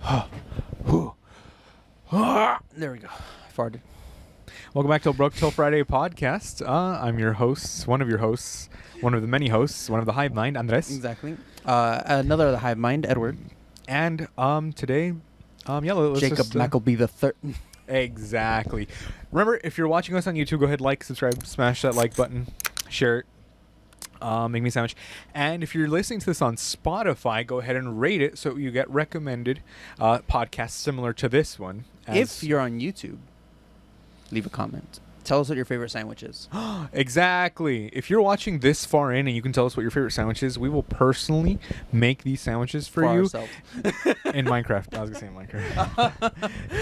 There we go. I farted. Welcome back to Broke Till Friday podcast. I'm your host, one of your hosts, one of the many hosts, one of the hive mind, Andres. Exactly. Another of the hive mind, Edward. And today, let's Jacob just, Mackleby the third. Exactly. Remember, if you're watching us on YouTube, go ahead, like, subscribe, smash that like button, share it. Make me a sandwich. And if you're listening to this on Spotify, go ahead and rate it so you get recommended podcasts similar to this one. If you're on YouTube, leave a comment. Tell us what your favorite sandwich is. Exactly. If you're watching this far in and you can tell us what your favorite sandwich is, we will personally make these sandwiches for you ourselves. in Minecraft. I was gonna say in Minecraft.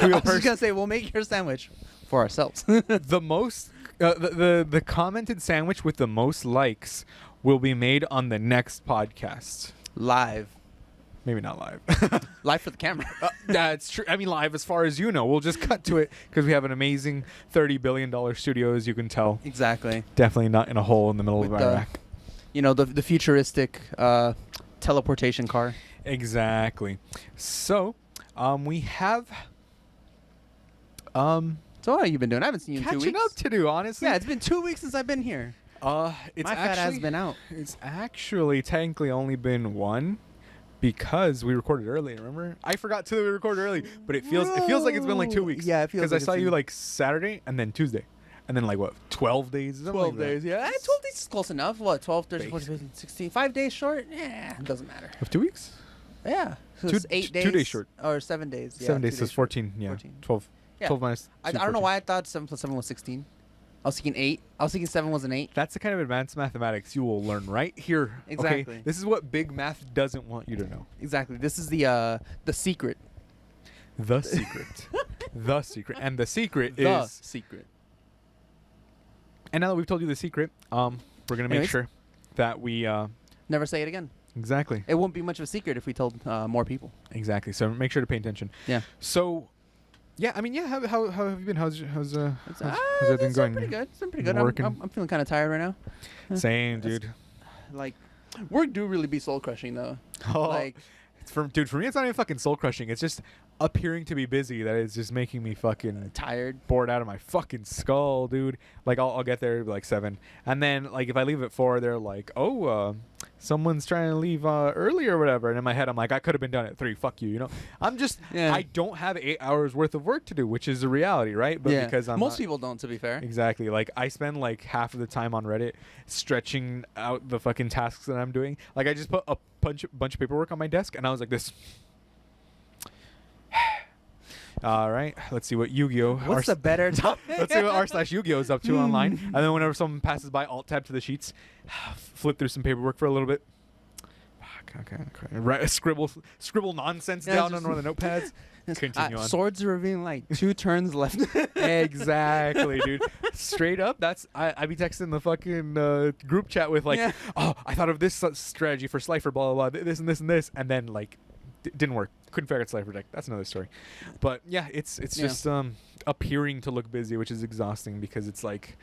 I was just gonna say we'll make your sandwich for ourselves. The most, the commented sandwich with the most likes will be made on the next podcast. Live. Maybe not live. Live for the camera. That's true. I mean, live as far as you know. We'll just cut to it because we have an amazing $30 billion studio, as you can tell. Exactly. Definitely not in a hole in the middle With of Iraq. The futuristic teleportation car. Exactly. So, we have So how have you been doing? I haven't seen you in 2 weeks. catching up to do, honestly. Yeah, it's been 2 weeks since I've been here. It's My fat actually ass been out. It's actually technically only been one. Because we recorded early, remember? I forgot too that we recorded early, but it feels like it's been like 2 weeks. Yeah, it feels because like I saw it's you been- like Saturday and then Tuesday, and then like what 12 days? Something 12 like that. days, yeah. 12 days is close enough. What, 12, 13, 14, Basically. 15, 16? 5 days short? Yeah, it doesn't matter. Of 2 weeks? Yeah. So Two- it's 8 days. 2 days short. Or 7 days. Yeah, 7 days, 2 so it's 14. Yeah, 14. 12. Yeah. 12 minus. I 2, don't know 14. why I thought 7 plus 7 was 16. I was thinking 8. I was thinking 7 was an 8. That's the kind of advanced mathematics you will learn right here. Exactly. Okay? This is what big math doesn't want you to know. Exactly. This is the secret. The secret. The secret. And the secret The is. secret. And now that we've told you the secret, we're gonna make Anyways. sure that we. Never say it again. Exactly. It won't be much of a secret if we told more people. Exactly. So make sure to pay attention. Yeah. So, yeah. I mean, yeah. How have you been? How's everything It's going? been pretty good. It's been pretty good. Been working? I'm feeling kind of tired right now. Same, That's- dude. Like, work do really be soul crushing though. Oh, Like, for me, it's not even fucking soul crushing. It's just appearing to be busy that is just making me fucking tired. bored out of my fucking skull, dude. Like I'll get there at like 7, and then like if I leave at 4, they're like, oh, someone's trying to leave early or whatever. And in my head, I'm like, I could have been done at 3. Fuck you, you know. I'm just Yeah. I don't have 8 hours worth of work to do, which is a reality, right? But Yeah. because Most people don't, to be fair. Exactly. Like I spend like half of the time on Reddit stretching out the fucking tasks that I'm doing. Like I just put a bunch of paperwork on my desk and I was like this. All right, let's see what Yu-Gi-Oh. What's the better topic? Let's see what r/Yu-Gi-Oh is up to online. And then whenever someone passes by, alt tab to the sheets, flip through some paperwork for a little bit. Fuck, okay. Right, scribble nonsense Yeah, down just- on one of the notepads. Continue on. Swords are revealing like 2 turns left. Exactly, dude. Straight up, I be texting the fucking group chat with like, Yeah. oh, I thought of this strategy for Slifer, blah blah blah, this and this and this, and then like, didn't work. Couldn't figure out Slifer deck. That's another story. But yeah, it's Yeah. just appearing to look busy, which is exhausting because it's like,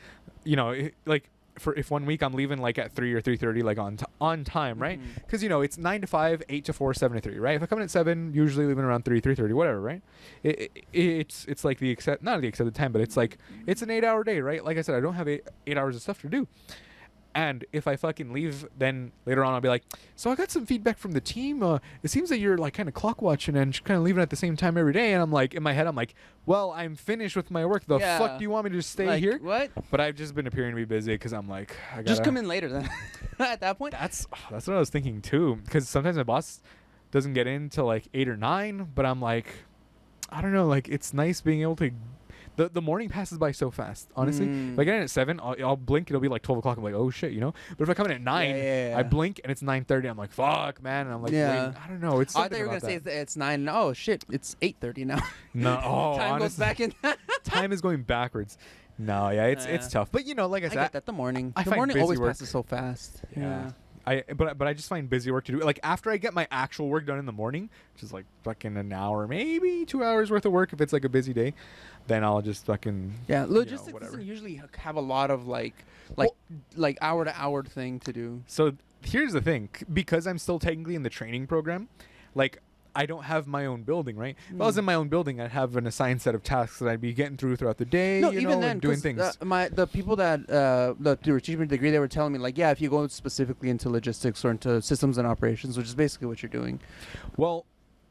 you know, like. For if 1 week I'm leaving like at 3 or 3:30 like on time, right? Mhm. Because you know it's 9 to 5, 8 to 4, 7 to 3, right? If I come in at 7, usually leaving around 3:30, whatever, right? It's like not the accepted time, but it's like it's an 8-hour day, right? Like I said, I don't have 8 hours of stuff to do. And if I fucking leave, then later on I'll be like, so I got some feedback from the team. It seems that you're like kind of clock watching and kind of leaving at the same time every day. And I'm like, in my head, I'm like, well, I'm finished with my work. The Yeah. fuck do you want me to just stay Like, here? What? But I've just been appearing to be busy because I'm like, I gotta, Just come in later then. At that point. That's what I was thinking too. Because sometimes my boss doesn't get in till like 8 or 9. But I'm like, I don't know. Like it's nice being able to. The morning passes by so fast, honestly. If I get in at 7, I'll blink. It'll be like 12 o'clock. I'm like, oh shit, you know. But if I come in at 9, Yeah. I blink and it's 9:30. I'm like, fuck, man. And I'm like, Yeah. wait, I don't know. It's I something thought you were about gonna say that. it's 9. Oh shit, it's 8:30 now. No, oh, Time goes honestly, back in. time is going backwards. No, yeah, it's Yeah. tough. But you know, like I I said, get that. The morning. I The find morning busy always work- passes so fast. Yeah. But I just find busy work to do. Like after I get my actual work done in the morning, which is like fucking an hour, maybe 2 hours worth of work if it's like a busy day, then I'll just fucking Yeah, logistics whatever. doesn't usually have a lot of like Well- hour to hour thing to do. So here's the thing, because I'm still technically in the training program, like I don't have my own building, right? If I was in my own building, I'd have an assigned set of tasks that I'd be getting through throughout the day. No, you even know, then, and doing 'cause, things. the people that were teaching me the degree, they were telling me like, yeah, if you go specifically into logistics or into systems and operations, which is basically what you're doing. Well,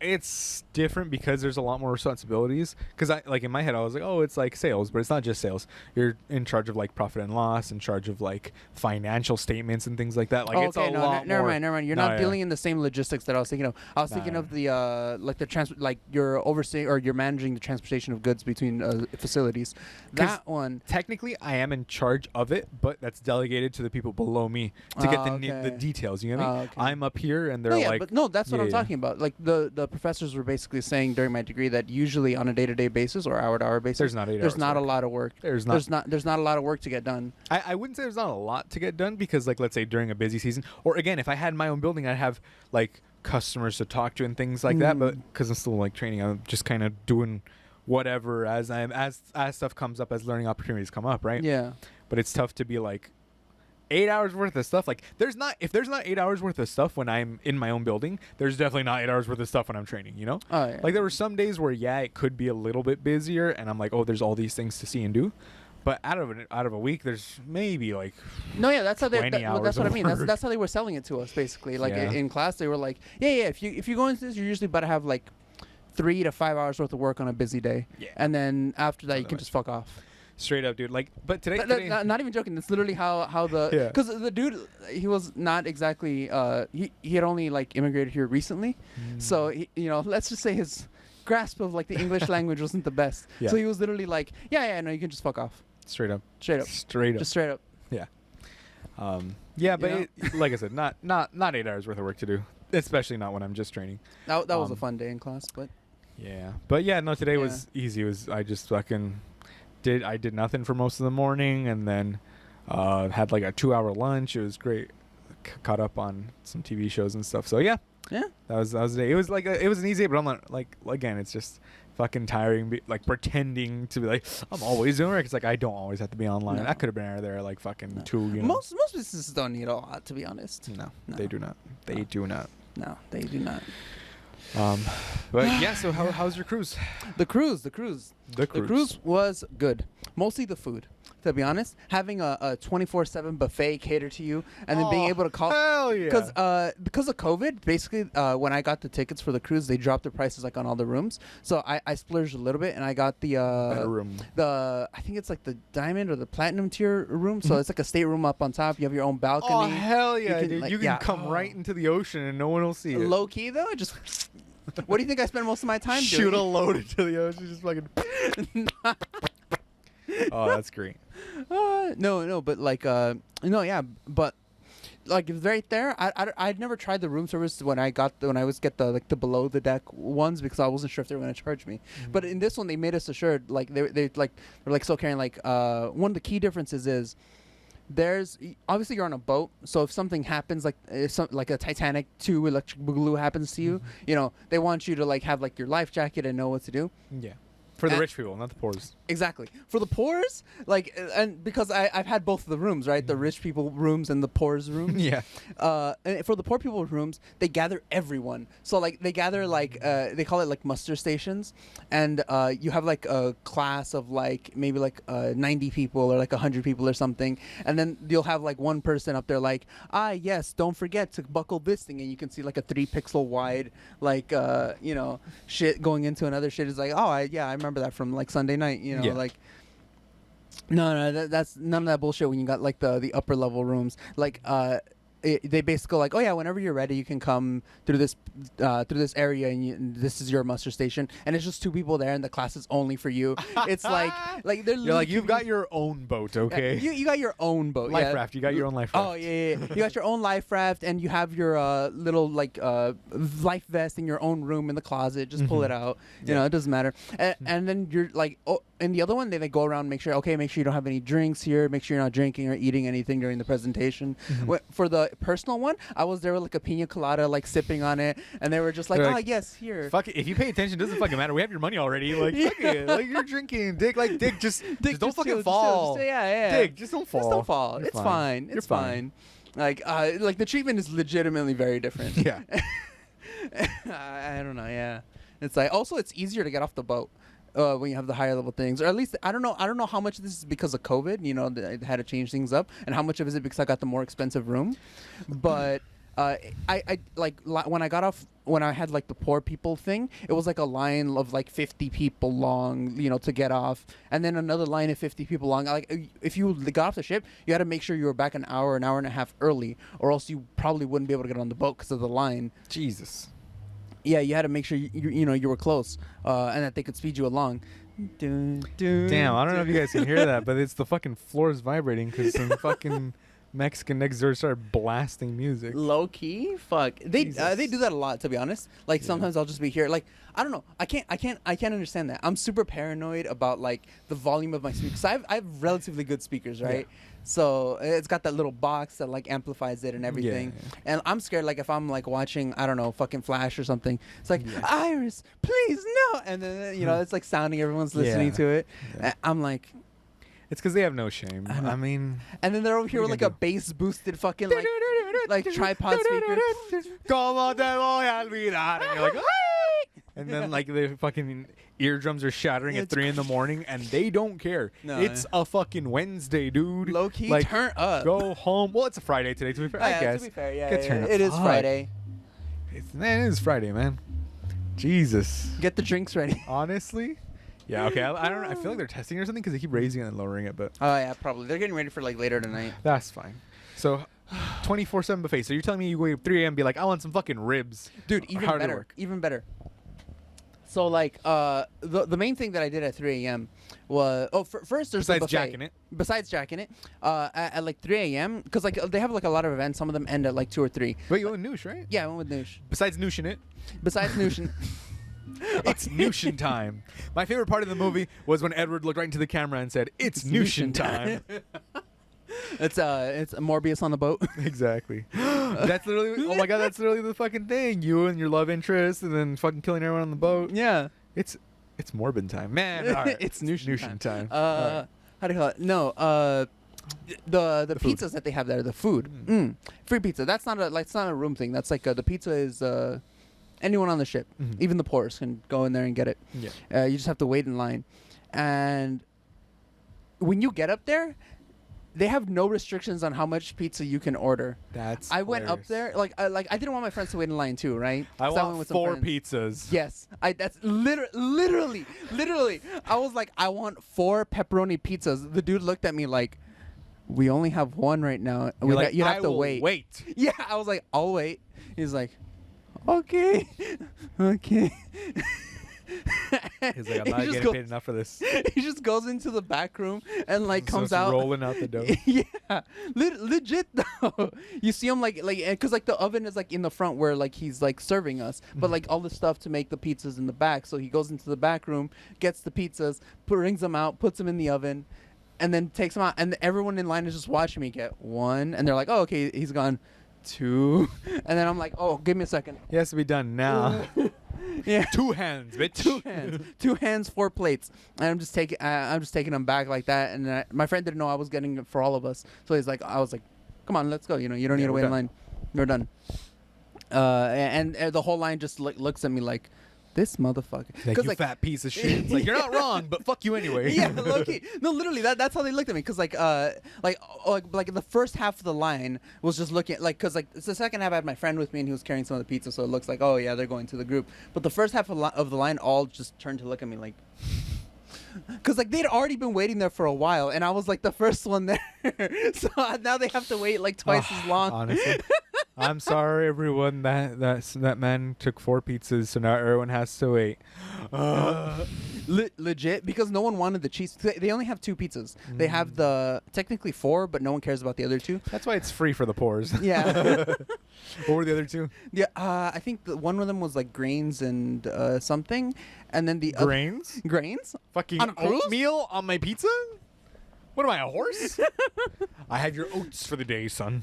it's different because there's a lot more responsibilities. Because I like in my head, I was like, oh, it's like sales, but it's not just sales. You're in charge of like profit and loss, in charge of like financial statements and things like that. Like it's a lot never more. mind. You're not dealing in the same logistics that I was thinking of. I was thinking of the like the like you're overseeing or you're managing the transportation of goods between facilities. That one. Technically, I am in charge of it, but that's delegated to the people below me to get the details. You know what I mean? Okay. I'm up here, and they're like, but no, that's what I'm talking about. Like the professors were basically saying during my degree that usually on a day-to-day basis or hour-to-hour basis, there's not a lot of work. There's not a lot of work to get done. I wouldn't say there's not a lot to get done because, like, let's say during a busy season, or again, if I had my own building, I'd have like customers to talk to and things like that. But because I'm still like training, I'm just kind of doing whatever as stuff comes up, as learning opportunities come up, right? Yeah. But it's tough to be like 8 hours worth of stuff. Like if there's not 8 hours worth of stuff when I'm in my own building, there's definitely not 8 hours worth of stuff when I'm training, you know? Oh, yeah. Like there were some days where it could be a little bit busier and I'm like, oh, there's all these things to see and do. But out of a week, there's maybe like that's how that's what I mean. That's how they were selling it to us basically. Like in class, they were like, yeah. If you go into this, you're usually about to have like 3 to 5 hours worth of work on a busy day, and then after that, you can just fuck off. Straight up, dude. Like, but today not even joking. That's literally how the because the dude, he was not exactly he had only like immigrated here recently, so he, let's just say his grasp of like the English language wasn't the best. Yeah. So he was literally like, no, you can just fuck off. Straight up. Just straight up. Yeah. But like I said, not 8 hours worth of work to do, especially not when I'm just training. That was a fun day in class, but today was easy. I just fucking did nothing for most of the morning, and then had like a 2-hour lunch. It was great. Caught up on some TV shows and stuff. So that was the day. It was like it was an easy day, but I'm not like, again, it's just fucking tiring, like pretending to be like I'm always doing work. It's like I don't always have to be online. I could have been out of there like fucking 2. Most businesses don't need a lot, to be honest. No, they do not. They do not. No, they do not. But so how's your cruise? The cruise was good. Mostly the food, to be honest. Having a 24/7 buffet catered to you, and then being able to call. Hell yeah! Because of COVID, basically, when I got the tickets for the cruise, they dropped the prices like on all the rooms. So I splurged a little bit, and I got the better room. I think it's like the diamond or the platinum tier room. So it's like a stateroom up on top. You have your own balcony. Oh hell yeah, dude! Like, you can come right into the ocean, and no one will see it. Low key though, just. What do you think I spend most of my time doing? Shoot a load into the ocean, just fucking. Oh, that's great. No, but like, but like right there, I'd never tried the room service when I was get the like the below the deck ones because I wasn't sure if they were gonna charge me. But in this one, they made us assured like they're so caring. Like one of the key differences is. There's obviously you're on a boat, so if something happens, like a Titanic 2 electric boogaloo happens to you, they want you to like have like your life jacket and know what to do. Yeah, for the rich people, not the poors. Exactly. For the poors, like, and because I've had both of the rooms, right? The rich people rooms and the poor's rooms. Yeah. And for the poor people rooms, they gather everyone. So like they gather like they call it like muster stations, and you have like a class of like maybe like 90 people or like 100 people or something, and then you'll have like one person up there like, yes, don't forget to buckle this thing, and you can see like a 3-pixel wide like shit going into another shit. Is like, I remember that from like Sunday night, like. No, that's none of that bullshit when you got like the upper level rooms. Like they basically go like, whenever you're ready, you can come through this area, and this is your muster station, and it's just 2 people there, and the class is only for you. It's like they're you're like you've got your own boat, okay? You got your own boat, life raft. You got your own life raft. Oh yeah. You got your own life raft, and you have your little like life vest in your own room in the closet. Just pull it out. You know, it doesn't matter. And then you're like, and the other one, they go around and make sure you don't have any drinks here. Make sure you're not drinking or eating anything during the presentation. For the personal one, I was there with like a pina colada, like sipping on it, and they were just like, yes, here. Fuck it. If you pay attention, it doesn't fucking matter. We have your money already. Like, fuck it. Like, you're drinking, Dick. Like, Dick, just don't fucking fall. Dick, just don't fall. Just don't fall. It's fine. It's fine. Like the treatment is legitimately very different. Yeah. I don't know. Yeah, it's like also it's easier to get off the boat when you have the higher level things, or at least I don't know. I don't know how much of this is because of COVID. You know, they had to change things up, and how much of it is it because I got the more expensive room. But I like when I got off when I had like the poor people thing, it was like a line of like 50 people long, you know, to get off, and then another line of 50 people long. Like if you got off the ship, you had to make sure you were back an hour and a half early, or else you probably wouldn't be able to get on the boat because of the line. Jesus. Yeah, you had to make sure you know you were close, and that they could speed you along. Damn, I don't know if you guys can hear that, but it's the fucking floors vibrating because some fucking Mexican next door started blasting music. Low key, fuck. They Jesus. do that a lot, to be honest. Like sometimes I'll just be here. Like I don't know. I can't understand that. I'm super paranoid about like the volume of my speakers. I have relatively good speakers, right? Yeah. So it's got that little box that like amplifies it and everything. Yeah. And I'm scared like if I'm like watching, I don't know, fucking Flash or something. It's like Iris, please no. And then you know it's like sounding. Everyone's listening to it. Yeah. I'm like. It's because they have no shame. I mean, and then they're over here with like a bass boosted fucking like tripod speaker. Como te voy a olvidar? And you're like, and then like the fucking eardrums are shattering at 3 a.m. and they don't care. No, it's a fucking Wednesday, dude. Low key, like, turn up. Go home. Well, it's a Friday today. To be fair, I guess. To be fair, It is Friday. It is Friday, man. Jesus. Get the drinks ready. Honestly. Yeah, okay. I don't know. I feel like they're testing or something because they keep raising it and lowering it, but... Oh, yeah, probably. They're getting ready for, like, later tonight. That's fine. So, 24/7 buffet. So, you're telling me you wake up 3 a.m. and be like, I want some fucking ribs. Dude, even better. Even better. So, like, the main thing that I did at 3 a.m. was... Oh, first there's the buffet. Besides jacking it. At, like, 3 a.m. Because, like, they have, like, a lot of events. Some of them end at, like, 2 or 3. Wait, you went with Noosh, right? Yeah, I went with Noosh. Besides Nooshin' it? Besides Nooshin'. It's Nooshin' time. My favorite part of the movie was when Edward looked right into the camera and said, "It's Nooshin' time." It's Morbius on the boat. Exactly. That's literally. Oh my god, that's literally the fucking thing. You and your love interest, and then fucking killing everyone on the boat. Yeah. It's Morbin time, man. All right. It's Nooshin' time. Right. How do you call it? No. The pizzas that they have there, the food. Free pizza. That's not a room thing. That's like the pizza is. Anyone on the ship, even the poorest, can go in there and get it. Yeah. You just have to wait in line. And when you get up there, they have no restrictions on how much pizza you can order. I went up there, I didn't want my friends to wait in line too, right? I want with 4 pizzas. Yes. That's literally. I was like, I want 4 pepperoni pizzas. The dude looked at me like, we only have 1 right now. You have to wait. Yeah, I was like, I'll wait. He's like, okay. He's like, I'm not getting paid enough for this. He just goes into the back room and like comes out rolling out the dough. Yeah, legit though. You see him like because like the oven is like in the front where like he's like serving us, but like all the stuff to make the pizzas in the back. So he goes into the back room, gets the pizzas, brings them out, puts them in the oven, and then takes them out. And everyone in line is just watching me get 1, and they're like, oh, okay, he's gone. 2, and then I'm like, oh, give me a second. It has to be done now. Yeah, 2 hands, bitch. 2 hands, 2 hands, 4 plates. And I'm just taking them back like that. And my friend didn't know I was getting it for all of us, so he's like, I was like, come on, let's go. You know, you don't need to wait in line. We're done. And the whole line just looks at me like, this motherfucker. Like, you fat piece of shit. It's like, you're not wrong, but fuck you anyway. Yeah, low-key. No, literally, that's how they looked at me. Because, like the first half of the line was just looking, like, because, like, it's the second half I had my friend with me, and he was carrying some of the pizza, so it looks like, oh, yeah, they're going to the group. But the first half of the line all just turned to look at me like... Because, like, they'd already been waiting there for a while, and I was, like, the first one there. So now they have to wait, like, twice as long. Honestly. I'm sorry, everyone. That man took 4 pizzas, so now everyone has to wait. Legit, because no one wanted the cheese. They only have 2 pizzas. They have technically 4, but no one cares about the other 2. That's why it's free for the poors. Yeah. What were the other 2? Yeah, I think one of them was like grains and something, and then the grains. Grains. Fucking oatmeal on my pizza. What am I, a horse? I have your oats for the day, son.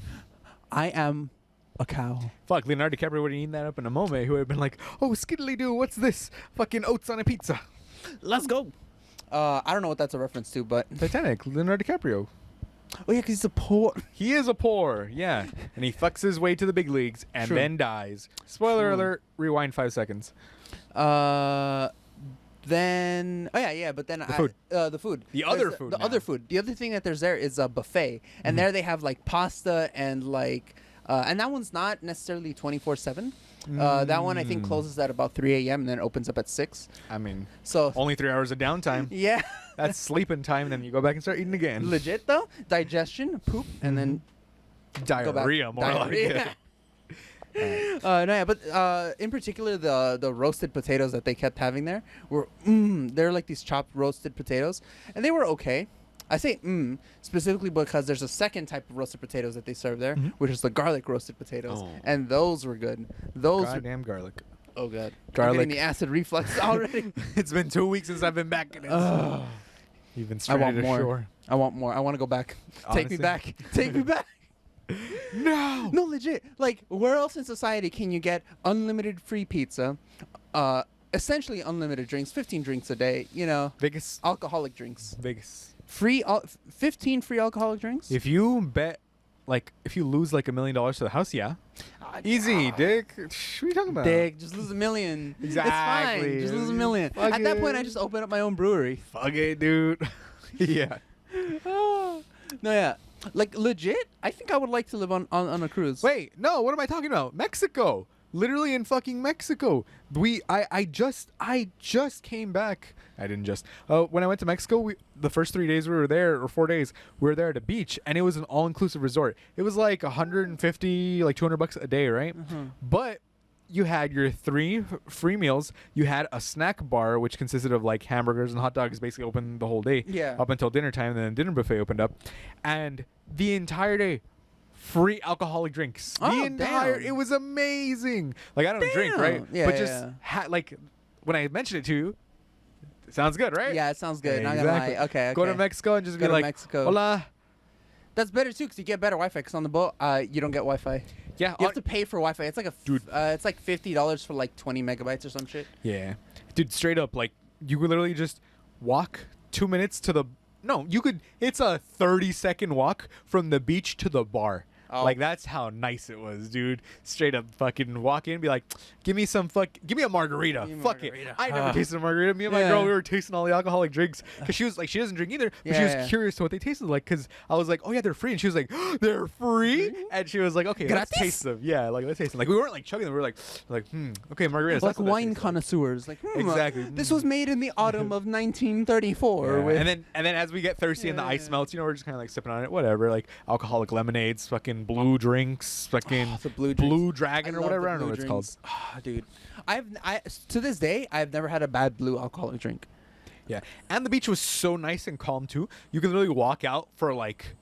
I am a cow. Fuck, Leonardo DiCaprio would have eaten that up in a moment. He would have been like, oh, skiddly doo, what's this? Fucking oats on a pizza. Let's go. I don't know what that's a reference to, but... Titanic, Leonardo DiCaprio. Oh yeah, because he's a poor. He is a poor, yeah. And he fucks his way to the big leagues and True. then dies. Spoiler True. alert, rewind 5 seconds. Then but then The food. the food. The other There's food The now. other food. The other thing that there's there is a buffet, and there they have like pasta and like, and that one's not necessarily 24/7. That one I think closes at about 3 a.m. and then opens up at 6. I mean, So only 3 hours of downtime. yeah, That's sleeping time, and then you go back and start eating again. legit though. Digestion, poop, and then go back. Diarrhea, more Diarrhea. like it. But in particular, the roasted potatoes that they kept having there were they're like these chopped roasted potatoes, and they were okay. I say specifically because there's a second type of roasted potatoes that they serve there, which is the garlic roasted potatoes, Oh. and those were good. Those were, Goddamn garlic. oh god, I'm Garlic. getting the acid reflux already. It's been 2 weeks since I've been back. And Ugh. You've been I stranded want more. ashore. I want more. I want to go back. Take me Honestly. back. Take me back. No. No, legit. Like, where else in society can you get unlimited free pizza, essentially unlimited drinks, 15 drinks a day, you know, Vegas. alcoholic drinks, Vegas. 15 free alcoholic drinks? If you bet, like, if you lose like $1 million to the house, yeah. Easy, dick. What are you talking about? Dick, just lose $1 million. Exactly. It's fine. Just lose $1 million. Fuck At that point, it. I just open up my own brewery. Fuck it, dude. Yeah. No, yeah. Like, legit, I think I would like to live on a cruise. Wait, no, what am I talking about? Mexico. Literally in fucking Mexico. I just came back. I didn't just. When I went to Mexico, the first 3 days we were there, or 4 days, we were there at a beach, and it was an all-inclusive resort. It was like 150, like $200 a day, right? But you had your 3 free meals. You had a snack bar, which consisted of like hamburgers and hot dogs, basically open the whole day. Yeah. Up until dinner time, and then dinner buffet opened up, and the entire day, free alcoholic drinks. Oh, The entire. damn. It was amazing. Like, I don't drink, right? Yeah, but yeah, just yeah. like when I mentioned it to you, it sounds good, right? Yeah, it sounds good. Not Exactly. gonna lie. Okay. Go to Mexico and just Go be to like, Mexico. hola. That's better too, because you get better Wi-Fi. Because on the boat, you don't get Wi-Fi. Yeah. You have to pay for Wi-Fi. It's like Dude. it's like $50 for like 20 megabytes or some shit. Yeah. Dude, straight up, like, you could literally just walk 2 minutes to the. No, you could. It's a 30-second walk from the beach to the bar. Oh. Like, that's how nice it was, dude. Straight up fucking walk in and be like, give me a margarita. Give me a Fuck margarita. it. I never tasted a margarita. Me and my Yeah. girl, we were tasting all the alcoholic drinks. Because she was like, she doesn't drink either. But she was Yeah. curious to what they tasted like. Because I was like, oh, yeah, they're free. And she was like, they're free? And she was like, okay, let's Gratis? taste them. Yeah, like, let's taste them. Like, we weren't like chugging them. We were like, okay, margaritas. Like that's what that wine tastes like. connoisseurs. Like, Exactly. This was made in the autumn of 1934. Yeah. With And then as we get thirsty and the ice Yeah. melts, we're just kind of like sipping on it, whatever. Like alcoholic lemonades, fucking blue drinks, fucking the blue blue drinks. dragon or love whatever. the I don't know blue what it's called. drinks. Dude, I to this day I've never had a bad blue alcoholic drink. Yeah, and the beach was so nice and calm too. You could literally walk out for like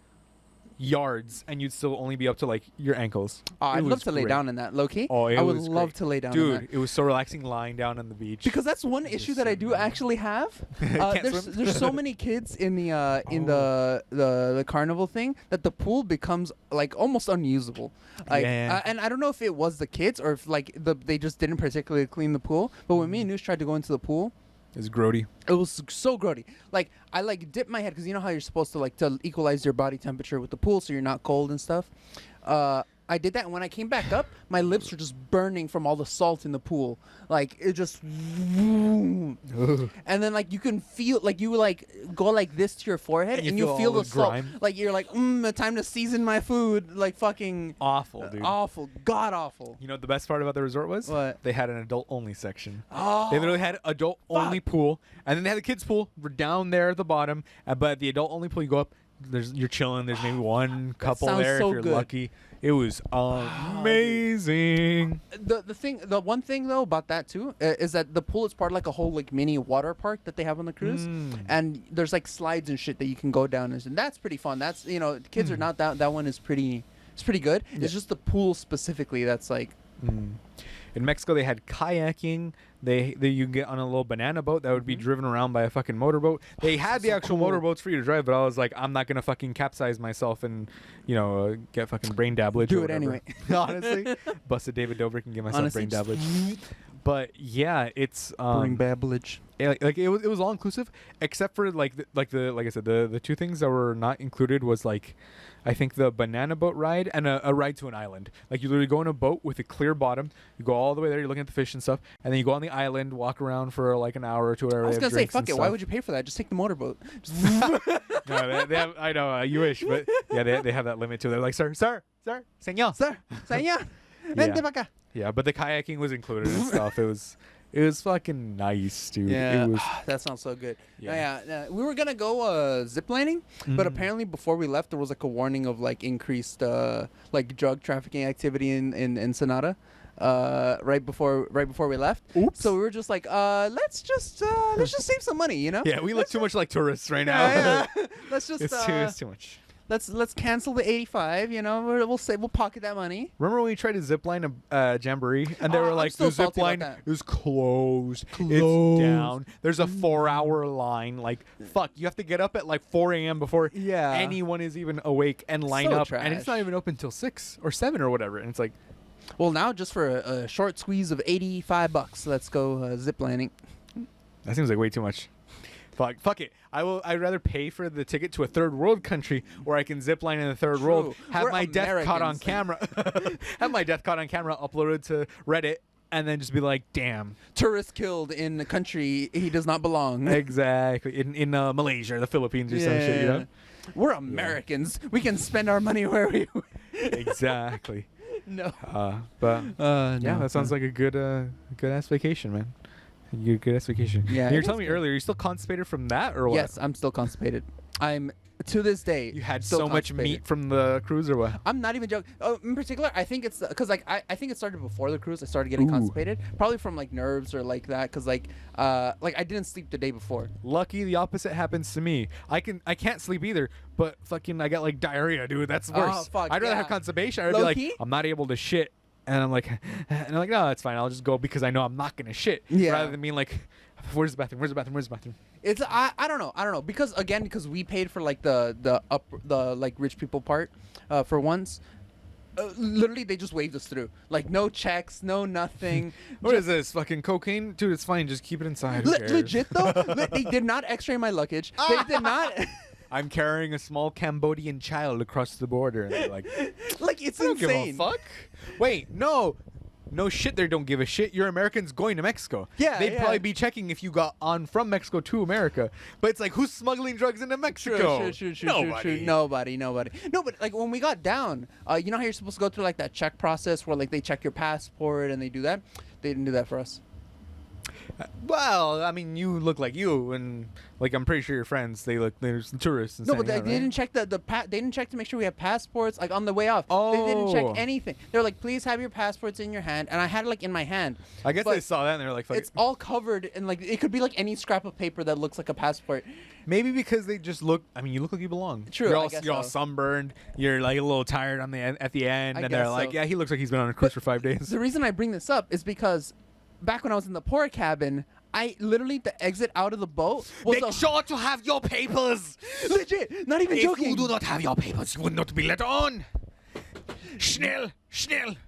yards, and you'd still only be up to like your ankles. I'd It love was to lay great. down in that, low key. Oh, it I would was love great. to lay down in Dude, that. it was so relaxing lying down on the beach. Because that's one It was issue that so I do nice. actually have. Can't There's swim? there's so many kids in the carnival thing that the pool becomes like almost unusable. Like, Yeah. and I don't know if it was the kids or if like they just didn't particularly clean the pool. But when me and Noosh tried to go into the pool, It's grody. it was so grody. Like I like dipped my head because you know how you're supposed to like to equalize your body temperature with the pool so you're not cold and stuff. I did that, and when I came back up, my lips were just burning from all the salt in the pool. Like it just, and then like you can feel like you like go like this to your forehead, And and you you feel feel all the the salt. grime. Like you're like, time to season my food. Like fucking Awful, dude. awful, god awful. You know what the best part about the resort was? What? They had an adult-only section. Oh, They literally had adult-only Fuck. pool, and then they had the kids' pool down there at the bottom. But the adult-only pool, you go up, you're chilling. There's maybe one couple sounds there so if you're good. lucky. It was amazing. the one thing though about that too is that the pool is part of like a whole like mini water park that they have on the cruise, and there's like slides and shit that you can go down, and that's pretty fun. That's kids are not that one is pretty. It's pretty good. It's just the pool specifically that's like. In Mexico, they had kayaking. They you can get on a little banana boat that would be driven around by a fucking motorboat. They had the so actual cool. motorboats for you to drive, but I was like, I'm not gonna fucking capsize myself and get fucking brain damage. Do or it whatever. anyway. Honestly, busted David Dobrik and get myself Honestly, brain just- damage. But yeah, it's Bring Babbage. like it was all inclusive except for like like I said the two things that were not included was like I think the banana boat ride and a ride to an island. Like you literally go in a boat with a clear bottom, you go all the way there, you're looking at the fish and stuff, and then you go on the island, walk around for like an hour or two. I was gonna say, fuck it. Why would you pay for that? Just take the motorboat. No, they have, I know you wish, but yeah, they have that limit too. They're like, sir, señor, Señor, vente pa acá. Yeah, but the kayaking was included and stuff. It was fucking nice, dude. Yeah, It was, that sounds so good. Yeah. We were gonna go ziplining, but apparently before we left, there was like a warning of like increased like drug trafficking activity in Ensenada. Right before we left. Oops. So we were just like, let's just save some money, you know? Yeah, we look too much like tourists right now. Yeah. Let's just it's too much. let's cancel the 85. You know, we'll pocket that money. Remember when we tried to zip line a jamboree and they were like, the zip line is closed. It's down. There's a 4-hour line. Like, fuck, you have to get up at like 4 a.m. before anyone is even awake and line up. Trash. And it's not even open until 6 or 7 or whatever. And it's like, well, now just for a short squeeze of $85, let's go ziplining. that seems like way too much. Fuck it. I'd rather pay for the ticket to a third world country where I can zip line in the third world, have We're my death caught on Americans. camera, have my death caught on camera uploaded to Reddit, and then just be like, damn. Tourist killed in a country he does not belong. Exactly. In Malaysia or the Philippines or some shit, you know? We're Americans. We can spend our money where we Exactly. No. But yeah, no. that sounds like a good ass vacation, man. Good ass vacation. Yeah, And you were it telling is me good. earlier, you're still constipated from that or what? Yes, I'm still constipated. I'm to this day. You had still so much constipated. meat from the cruise or what? I'm not even joking. Oh, in particular, I think it's because like I think it started before the cruise. I started getting constipated, probably from like nerves or like that. Because like I didn't sleep the day before. Lucky the opposite happens to me. I can't sleep either, but fucking I got like diarrhea, dude. That's worse. Oh, fuck, I'd rather yeah. have constipation. I'd be Low like, key? I'm not able to shit. And I'm like, no, that's fine. I'll just go because I know I'm not gonna shit. Yeah. Rather than being like, where's the bathroom? Where's the bathroom? Where's the bathroom? It's I don't know because we paid for like the like rich people part for once. Literally, they just waved us through. Like no checks, no nothing. What is this? Fucking cocaine, dude? It's fine. Just keep it inside. Who cares? Legit though, they did not X-ray my luggage. They did not. I'm carrying a small Cambodian child across the border, and they're like, Like it's I don't insane. give a fuck. Wait, no shit. They don't give a shit. You're Americans going to Mexico. Yeah, they'd yeah. probably be checking if you got on from Mexico to America. But it's like, who's smuggling drugs into Mexico? True. Nobody. Nobody. No, but like when we got down, you know how you're supposed to go through like that check process where like they check your passport and they do that. They didn't do that for us. Well, I mean, you look like you, and like I'm pretty sure your friends. They're tourists. And No, but saying, they didn't check they didn't check to make sure we have passports like on the way off. Oh. They didn't check anything. They were like, please have your passports in your hand, and I had it like in my hand. I guess but they saw that and they're like, fuck it's it. all covered and like it could be like any scrap of paper that looks like a passport. Maybe because they just look. I mean, you look like you belong. True, You're I all, guess you're all so. sunburned. You're like a little tired on the at the end, I and they're guess like, so. yeah, he looks like he's been on a cruise for 5 days. The reason I bring this up is because back when I was in the poor cabin, I literally the exit out of the boat was Make sure to have your papers. legit, not even If joking. you do not have your papers, you will not be let on. Schnell.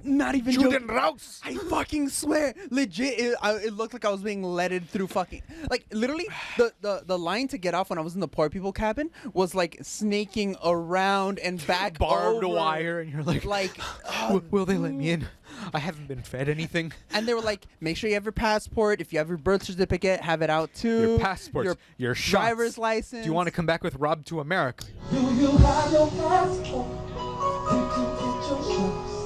Not even Juden joking. raus. I fucking swear, legit, it looked like I was being leaded through fucking like literally the line to get off when I was in the poor people cabin was like snaking around and back Barbed over. wire, and you're like, will they let me in? I haven't been fed anything. And they were like, make sure you have your passport. If you have your birth certificate, have it out too. Your passports, your shots. driver's license. Do you want to come back with Rob to America? Do you have your passport? Did you get your shots?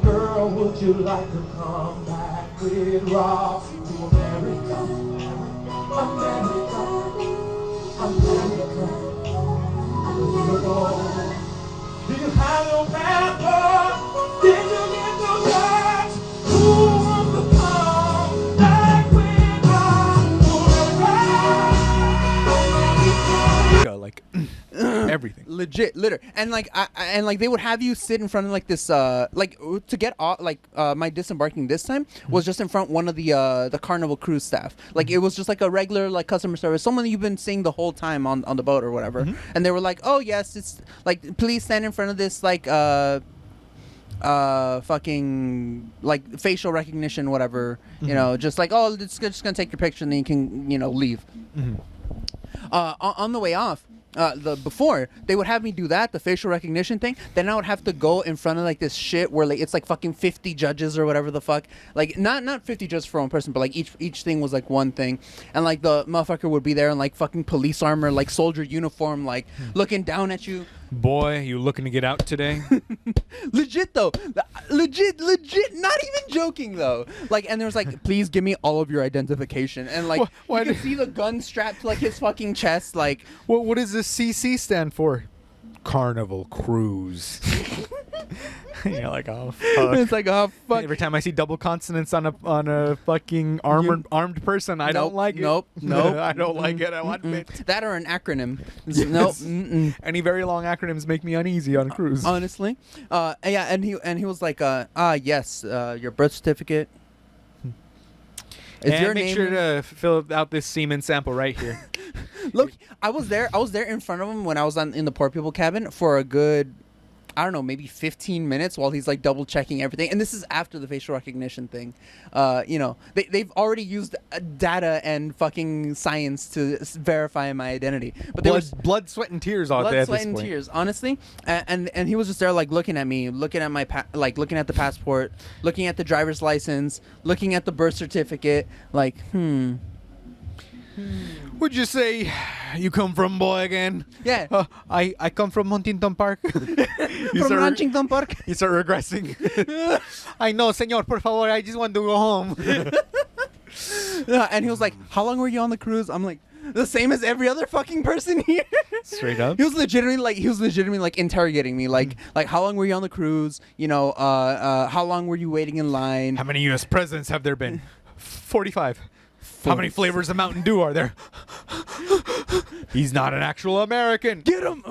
Girl, would you like to come back with Rob to America? America. Do you have your passport? Did you get your shots? Who wants to come back with Rob to America? Like everything. legit litter and like and like they would have you sit in front of like this like to get off like my disembarking this time was just in front one of the Carnival cruise staff. Like it was just like a regular like customer service, someone that you've been seeing the whole time on the boat or whatever. And they were like, oh yes, it's like please stand in front of this like fucking like facial recognition, whatever. You know, just like, oh, it's just gonna take your picture and then you can, you know, leave. On the way off, before they would have me do that, the facial recognition thing, then I would have to go in front of like this shit where like it's like fucking 50 judges or whatever the fuck, like not 50 judges for one person, but like each thing was like one thing, and like the motherfucker would be there in like fucking police armor, like soldier uniform, like looking down at you. Boy, you looking to get out today? Legit though, legit, not even joking though. Like, and there was like, please give me all of your identification, and like Why you can see the gun strapped to like his fucking chest, like. What does this CC stand for? Carnival Cruise. You're like, oh fuck. It's like, oh fuck. Every time I see double consonants on a fucking armed person, I don't like it. Nope. I don't like it. I want it. That or an acronym. Yes. Nope. Any very long acronyms make me uneasy on a cruise. Honestly, yeah, and he was like, yes, your birth certificate. Is and your make name sure to fill out this semen sample right here. Look, I was there in front of him when I was in the poor people cabin for a good, I don't know, maybe 15 minutes while he's like double checking everything. And this is after the facial recognition thing. You know, they've already used data and fucking science to verify my identity. But there was blood, sweat, and tears all day blood, at sweat, this and point. tears, honestly. And he was just there like looking at me, looking at my looking at the passport, looking at the driver's license, looking at the birth certificate, like, Would you say you come from, boy, again? Yeah. I come from Huntington Park. From Ranchington Park. You start regressing. I know, señor, por favor, I just want to go home. Yeah, and he was like, how long were you on the cruise? I'm like, the same as every other fucking person here. Straight up. He was legitimately like interrogating me, like how long were you on the cruise? You know, how long were you waiting in line? How many U.S. presidents have there been? 45. How many flavors of Mountain Dew are there? He's not an actual American. Get him.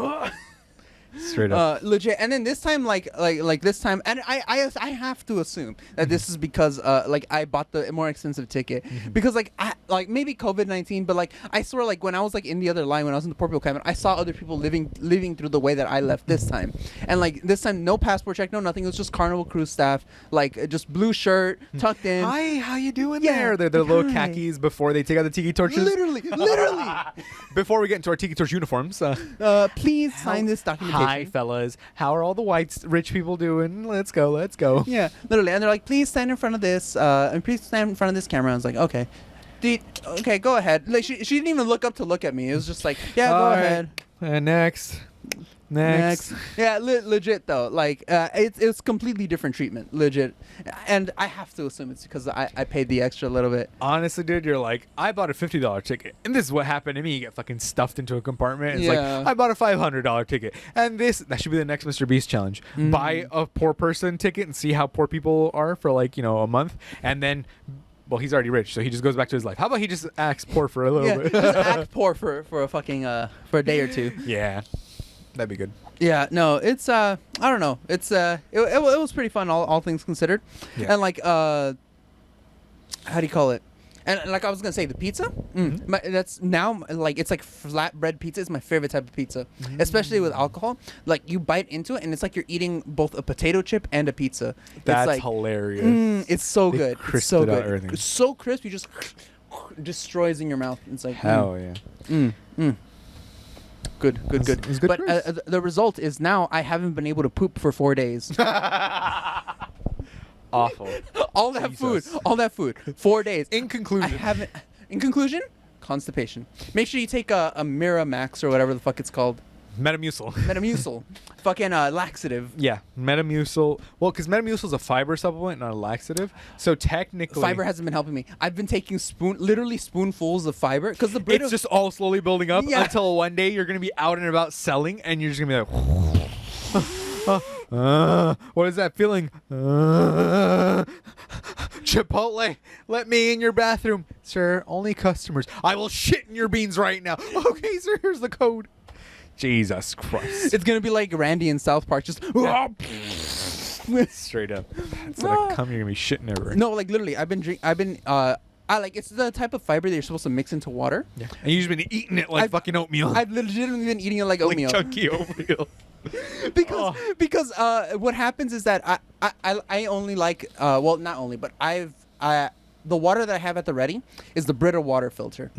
Straight up. Legit. And then this time, like this time, and I have to assume that this is because like I bought the more expensive ticket because like maybe COVID-19, but like I swear like when I was like in the other line when I was in the poor people cabin, I saw other people living through the way that I left this time, and like this time no passport check, no nothing. It was just Carnival Cruise staff, like just blue shirt tucked in. Hi, how you doing Yeah, there? They're little hi. khakis before they take out the tiki torches. Literally. Before we get into our tiki torch uniforms. Please sign this documentation. Hi, fellas. How are all the rich people doing? Let's go. Yeah, literally. And they're like, please stand in front of this, and please stand in front of this camera. I was like, okay. Okay, go ahead. Like, she didn't even look up to look at me. It was just like, yeah, go All right. ahead. Next. Yeah, legit though. Like, it's completely different treatment. Legit. And I have to assume it's because I paid the extra little bit. Honestly, dude, you're like, I bought a $50 ticket, and this is what happened to me. You get fucking stuffed into a compartment. It's Yeah. like, I bought a $500 ticket, and that should be the next Mr. Beast challenge. Buy a poor person ticket and see how poor people are for like, you know, a month, and then. Well, he's already rich, so he just goes back to his life. How about he just acts poor for a little bit? Just act poor for a fucking for a day or two. Yeah, that'd be good. Yeah, no, it's I don't know. It's it was pretty fun, all things considered. Yeah. And like how do you call it? And like I was gonna say, the pizza. That's now like it's like flatbread pizza is my favorite type of pizza, especially with alcohol. Like you bite into it, and it's like you're eating both a potato chip and a pizza. That's it's like, hilarious. it's so They good. It's crisped so it out, good. everything. It's so crisp, you just destroys in your mouth. It's like Hell yeah. Good. It's good But crisp. the result is now I haven't been able to poop for 4 days. Awful. all that food, 4 days. In conclusion, I haven't. In conclusion, constipation. Make sure you take a Miramax or whatever the fuck it's called. Metamucil. Metamucil. Fucking laxative. Yeah, Metamucil. Well, because Metamucil is a fiber supplement, not a laxative. So technically, Fiber hasn't been helping me. I've been taking literally spoonfuls of fiber because the burrito. it's just all slowly building up Yeah. until one day you're gonna be out and about selling, and you're just gonna be like, what is that feeling? Chipotle, let me in your bathroom, sir. Only customers. I will shit in your beans right now. Okay, sir. Here's the code. Jesus Christ. It's gonna be like Randy in South Park, just. Straight up. Instead of cum, you're gonna be shitting everywhere. No, like literally, I like it's the type of fiber that you're supposed to mix into water. Yeah. And you've just been eating it like fucking oatmeal. I've legitimately been eating it like like oatmeal. chunky oatmeal. because what happens is that I only like well, not only, but the water that I have at the ready is the Brita water filter.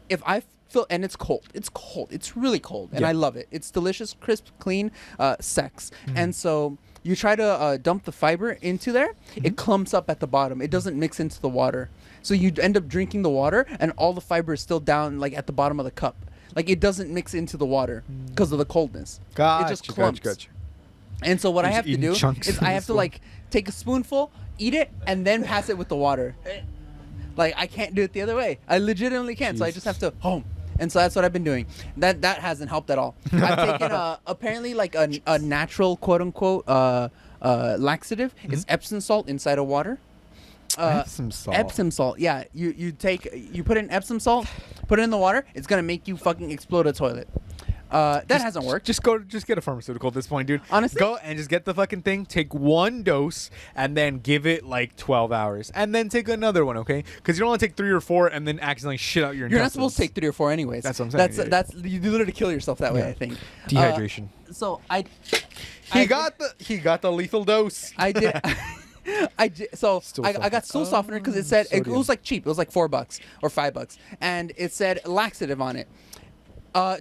If I feel, and it's cold, it's really cold, and I love it. It's delicious, crisp, clean, sex. And so you try to dump the fiber into there, it clumps up at the bottom. It doesn't mix into the water, so you end up drinking the water, and all the fiber is still down like at the bottom of the cup. Like it doesn't mix into the water because of the coldness. It just clumps. Gotcha. And so what I have to do chunks is I have to like take a spoonful, eat it, and then pass it with the water. Like I can't do it the other way. I legitimately can't. So I just have to home. And so that's what I've been doing. That hasn't helped at all. I've taken apparently like a natural quote unquote laxative is Epsom salt inside of water. Epsom salt. Epsom salt. Yeah, you put in Epsom salt, put it in the water. It's gonna make you fucking explode a toilet. That hasn't worked. Just get a pharmaceutical at this point, dude. Honestly? Go and just get the fucking thing, take one dose, and then give it like 12 hours. And then take another one, okay? Because you don't want to take 3 or 4 and then accidentally shit out your intestines. You're not supposed to take 3 or 4 anyways. That's what I'm saying. That's you literally kill yourself that way, I think. Dehydration. So He got the lethal dose. I did. So I got stool softener because it said it was like cheap. It was like $4 or $5, and it said laxative on it.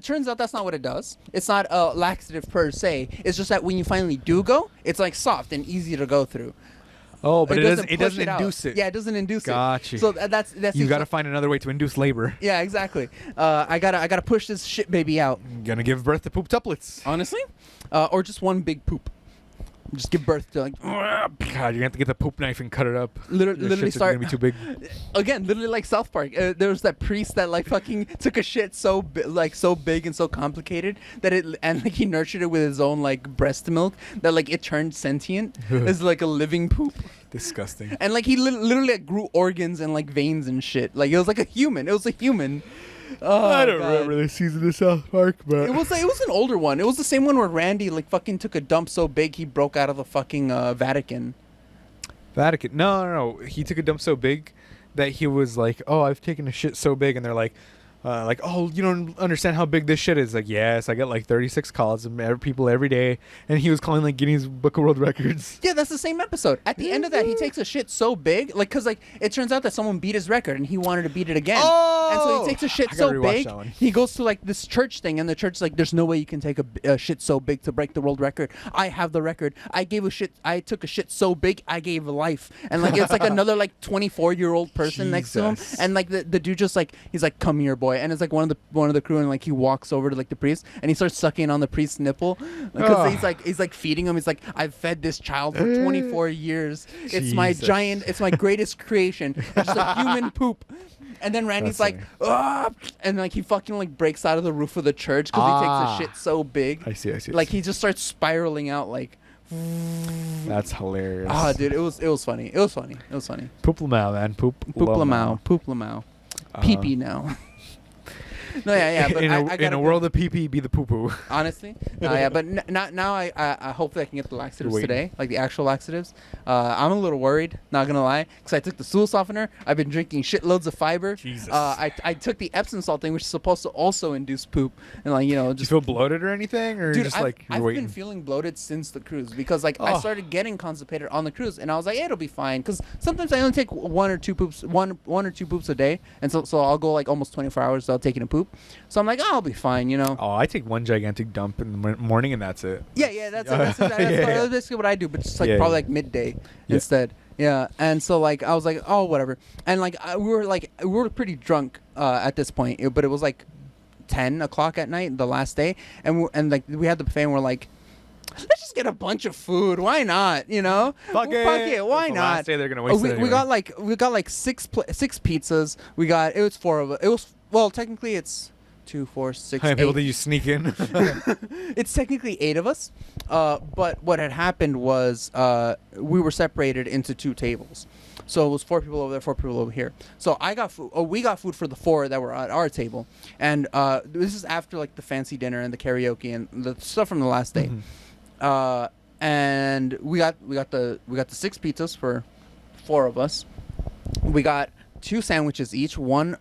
Turns out that's not what it does. It's not a laxative per se. It's just that when you finally do go, it's like soft and easy to go through. Oh, but it doesn't push induce it. Yeah, it doesn't induce it. Gotcha. So that's you got to find another way to induce labor. Yeah, exactly. I gotta push this shit baby out. Gonna give birth to poop tuplets. Honestly, or just one big poop. Just give birth to like. God, you're gonna have to get the poop knife and cut it up. Literally start. Gonna be too big. Again, literally like South Park. There was that priest that like fucking took a shit so big and so complicated that like he nurtured it with his own like breast milk that like it turned sentient. It's like a living poop. Disgusting. And like he literally like, grew organs and like veins and shit. Like it was like a human. It was a human. Oh, I don't remember this season of South Park, but it was an older one. It was the same one where Randy like fucking took a dump so big he broke out of the fucking Vatican. No. He took a dump so big that he was like, "Oh, I've taken a shit so big," and they're like, "Oh, you don't understand how big this shit is." Like, yes, I get like 36 calls from people every day, and he was calling like Guinness Book of World Records. Yeah, that's the same episode. At the end of that, he takes a shit so big, like, cause like it turns out that someone beat his record and he wanted to beat it again. Oh! And so he takes a shit so big, he goes to like this church thing, and the church's like, "There's no way you can take a shit so big to break the world record. I have the record. I took a shit so big, I gave life." And like it's like another like 24-year-old person next to him, and like the dude just like he's like, "Come here, boy," and it's like one of the crew, and like he walks over to like the priest and he starts sucking on the priest's nipple because he's like feeding him. He's like, "I've fed this child for 24 years. It's my greatest creation. It's just a human poop." And then Randy's like, "Ah!" And like he fucking like breaks out of the roof of the church because he takes a shit so big. I see. Like he just starts spiraling out like. That's hilarious. Ah, dude, it was funny. It was funny. Poop lamau, man. Poop lamau. Pee-pee now. No, yeah, but in a world of pee-pee, be the poo-poo. Honestly, yeah, but now I hopefully I can get the laxatives today, like the actual laxatives. I'm a little worried, not gonna lie, because I took the stool softener. I've been drinking shitloads of fiber. Jesus. I took the Epsom salt thing, which is supposed to also induce poop, and like just. Do you feel bloated or anything, or dude, just I've been feeling bloated since the cruise because like I started getting constipated on the cruise, and I was like, it'll be fine, because sometimes I only take one or two poops a day, and so I'll go like almost 24 hours without taking a poop. So I'm like, I'll be fine, you know. Oh, I take one gigantic dump in the morning and that's it. Yeah, that's basically what I do, but just like probably like midday instead. Yeah, and so like I was like, oh, whatever, and like we were pretty drunk at this point, but it was like 10 o'clock at night the last day, and like we had the buffet and we're like, let's just get a bunch of food. Why not? You know? Fuck it. Why not? Last day they're gonna waste it anyway. We got like six pizzas. It was 4 of it. Technically it's 2, 4, 6. How many people did you sneak in? It's technically 8 of us. But what had happened was we were separated into 2 tables. So it was 4 people over there, 4 people over here. So I got food. We got food for the 4 that were at our table, and this is after like the fancy dinner and the karaoke and the stuff from the last day. Mm-hmm. And we got the 6 pizzas for 4 of us. We got 2 sandwiches each, one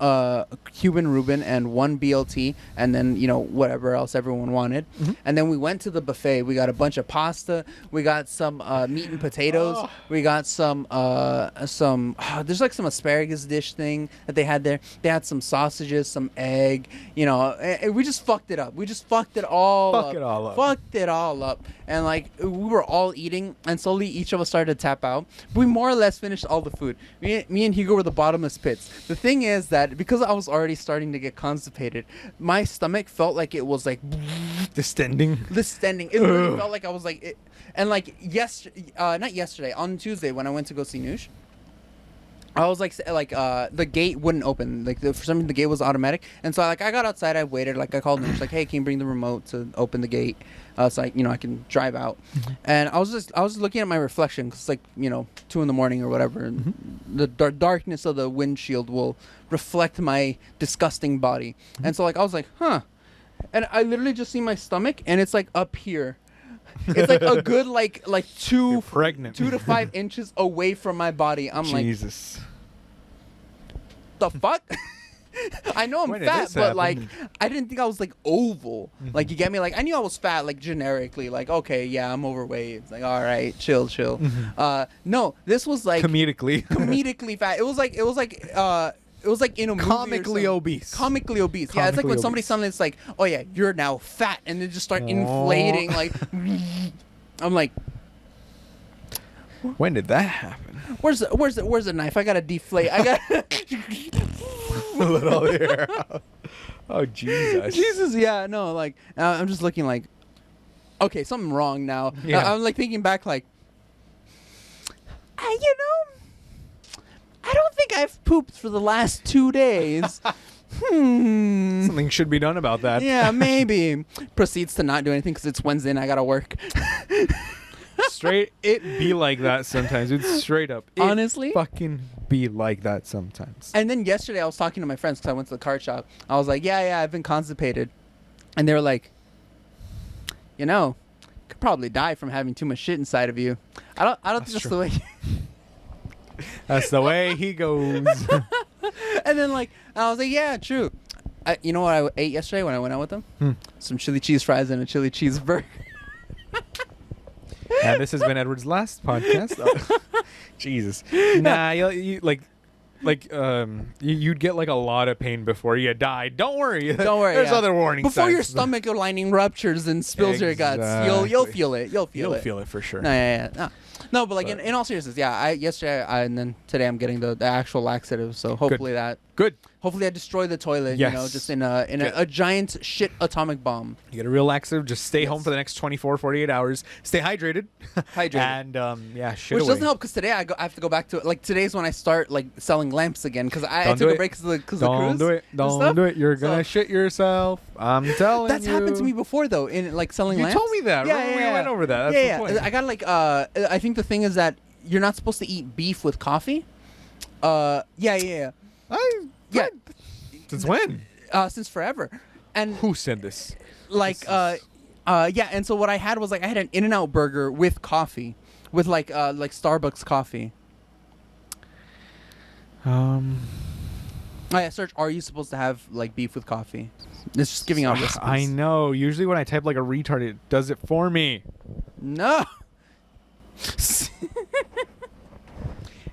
Cuban Reuben and one BLT, and then whatever else everyone wanted. And then we went to the buffet. We got a bunch of pasta. We got some meat and potatoes. We got some there's like some asparagus dish thing that they had there. They had some sausages, some egg. And we just fucked it up. We just fucked it all up. Fucked it all up. And like we were all eating, and slowly each of us started to tap out. We more or less finished all the food. Me and Hugo were the bottomless pits. The thing is that because I was already starting to get constipated, my stomach felt like it was like Distending. It really felt like I was like it. And like not yesterday, on Tuesday when I went to go see Noosh, I was like the gate wouldn't open. Like for some reason the gate was automatic, and so I got outside. I waited. Like I called Noosh, like, hey, can you bring the remote to open the gate? So I can drive out. And I was looking at my reflection because like 2 a.m. or whatever, and the darkness of the windshield will reflect my disgusting body. And so like I was like, huh, and I literally just see my stomach, and it's like up here. It's like a good like 2 to 5 inches away from my body. I'm Jesus. like, the fuck. I know I'm fat, but like I didn't think I was like oval. Like you get me? Like I knew I was fat, like generically. Like okay, yeah, I'm overweight. It's like all right, chill. No, this was like comedically fat. It was like in a movie comically obese. Comically obese. Yeah, it's like when somebody suddenly it's like, oh yeah, you're now fat, and they just start inflating. Like I'm like, when did that happen? Where's the knife? I gotta deflate. I got a little here. Oh Jesus. Yeah, no, like I'm just looking like, okay, something wrong now. Yeah. I'm like thinking back, like, I don't think I've pooped for the last 2 days. Something should be done about that. Yeah, maybe. Proceeds to not do anything because it's Wednesday and I gotta work. It be like that sometimes. It's straight up. Honestly? Fucking be like that sometimes. And then yesterday I was talking to my friends because I went to the card shop. I was like, yeah, I've been constipated. And they were like, could probably die from having too much shit inside of you. I don't think that's the way. That's the way he goes. And then like I was like, yeah, true. You know what I ate yesterday when I went out with them? Some chili cheese fries and a chili cheeseburger. And this has been Edward's last podcast. Jesus. Nah, you'd get like a lot of pain before you die. Don't worry. There's other warning signs. Before your stomach lining ruptures and spills your guts, you'll feel it. You'll feel it for sure. No, but like in all seriousness, yeah. Yesterday and then today I'm getting the actual laxative. So hopefully Good. Hopefully I destroy the toilet. Yes. Just in a giant shit atomic bomb. You get a real laxative. Just stay home for the next 24, 48 hours. Stay hydrated. And shit Which away. doesn't help because today I have to go back to it. Like today's when I start like selling lamps again because I took a break because of the cruise. Don't do it. You're gonna shit yourself. I'm telling you. That's happened to me before though in like selling lamps. You told me that. Yeah, we went over that. That's yeah. the point. I got like I think the thing is that you're not supposed to eat beef with coffee. Yeah. Since when? Since forever. And who said this? Like and so what I had was like I had an In-N-Out burger with coffee, with like Starbucks coffee. Oh yeah, search. Are you supposed to have like beef with coffee? It's just giving out recipes. I know. Usually when I type like a retard, it does it for me. No.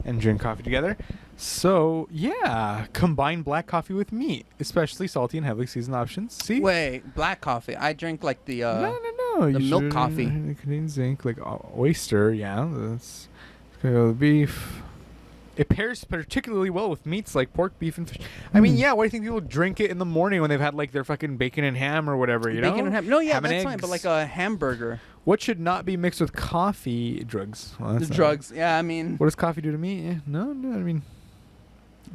And drink coffee together. So yeah, combine black coffee with meat, especially salty and heavily seasoned options. See? Wait, black coffee. I drink like the no. the milk coffee. It contains zinc, like oyster. Yeah, that's beef. It pairs particularly well with meats like pork, beef, and fish. I mean, yeah. Why do you think people drink it in the morning when they've had like their fucking bacon and ham or whatever? You know, bacon and ham. No, yeah, ham that's fine. But like a hamburger. What should not be mixed with coffee? Drugs. Well, the drugs. Yeah, I mean. What does coffee do to me? No. I mean,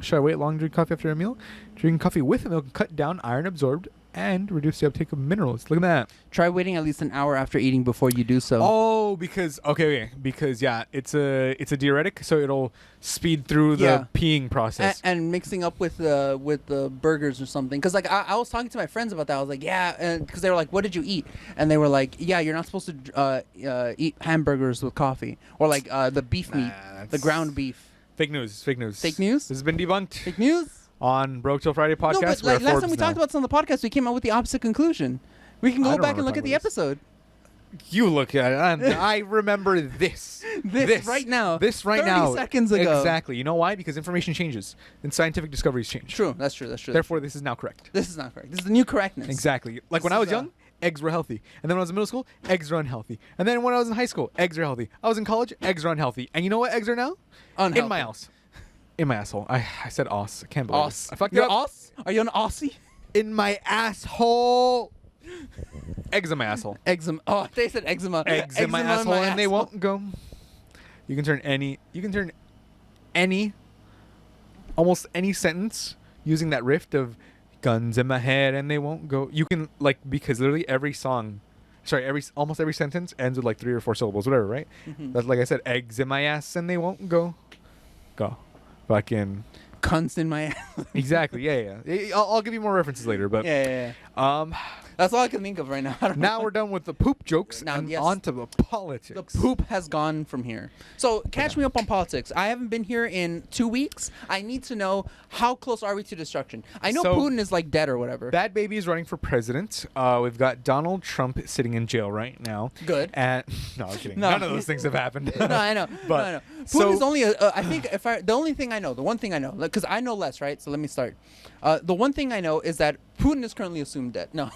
should I wait long to drink coffee after a meal? Drinking coffee with milk can cut down iron absorbed and reduce the uptake of minerals. Look at that. Try waiting at least an hour after eating before you do so. Oh, because yeah, it's a diuretic, so it'll speed through the peeing process. And mixing up with the burgers or something. Because like I was talking to my friends about that. I was like, yeah, and because they were like, what did you eat? And they were like, yeah, you're not supposed to eat hamburgers with coffee or like the beef meat, the ground beef. Fake news. Fake news. Fake news? This has been debunked Fake news? on Broke Till Friday podcast. No, but We're like at last time Forbes we talked now. about this on the podcast, we came out with the opposite conclusion. We can I go don't back and remember look at the talking about episode. You look at it. I remember this. This right now. This right 30 now. seconds ago. Exactly. You know why? Because information changes and scientific discoveries change. True. That's true. That's true. Therefore, this is now correct. This is not correct. This is the new correctness. Exactly. Like This when I is, was young, eggs were healthy. And then when I was in middle school, eggs are unhealthy. And then when I was in high school, eggs are healthy. I was in college, eggs are unhealthy. And you know what eggs are now? Unhealthy. In my house. In my asshole. I said os. I can't believe Os. it. I fucked it You're up. Os? Are you an Aussie? In my asshole. Eggs in my asshole. Eczema. Oh, they said eczema. Eggs in my asshole, and they won't go. You can turn almost any sentence using that riff of guns in my head and they won't go. You can because literally almost every sentence ends with like 3 or 4 syllables, whatever, right? Mm-hmm. That's like I said, eggs in my ass and they won't go. Fucking. Cunts in my ass. Exactly. Yeah. I'll give you more references later, but Yeah. That's all I can think of right now. I don't now know. we're done with the poop jokes Now, and yes. on to the politics. The poop has gone from here. So catch me up on politics. I haven't been here in 2 weeks. I need to know how close are we to destruction. I know So- Putin is like dead or whatever. Bad Baby is running for president. We've got Donald Trump sitting in jail right now. Good. And no, I'm kidding. No. None of those things have happened. No, I know. But no, I know. Putin so- is only I think the only thing I know, the one thing I know, because I know less, right? So let me start. The one thing I know is that Putin is currently assumed dead. No,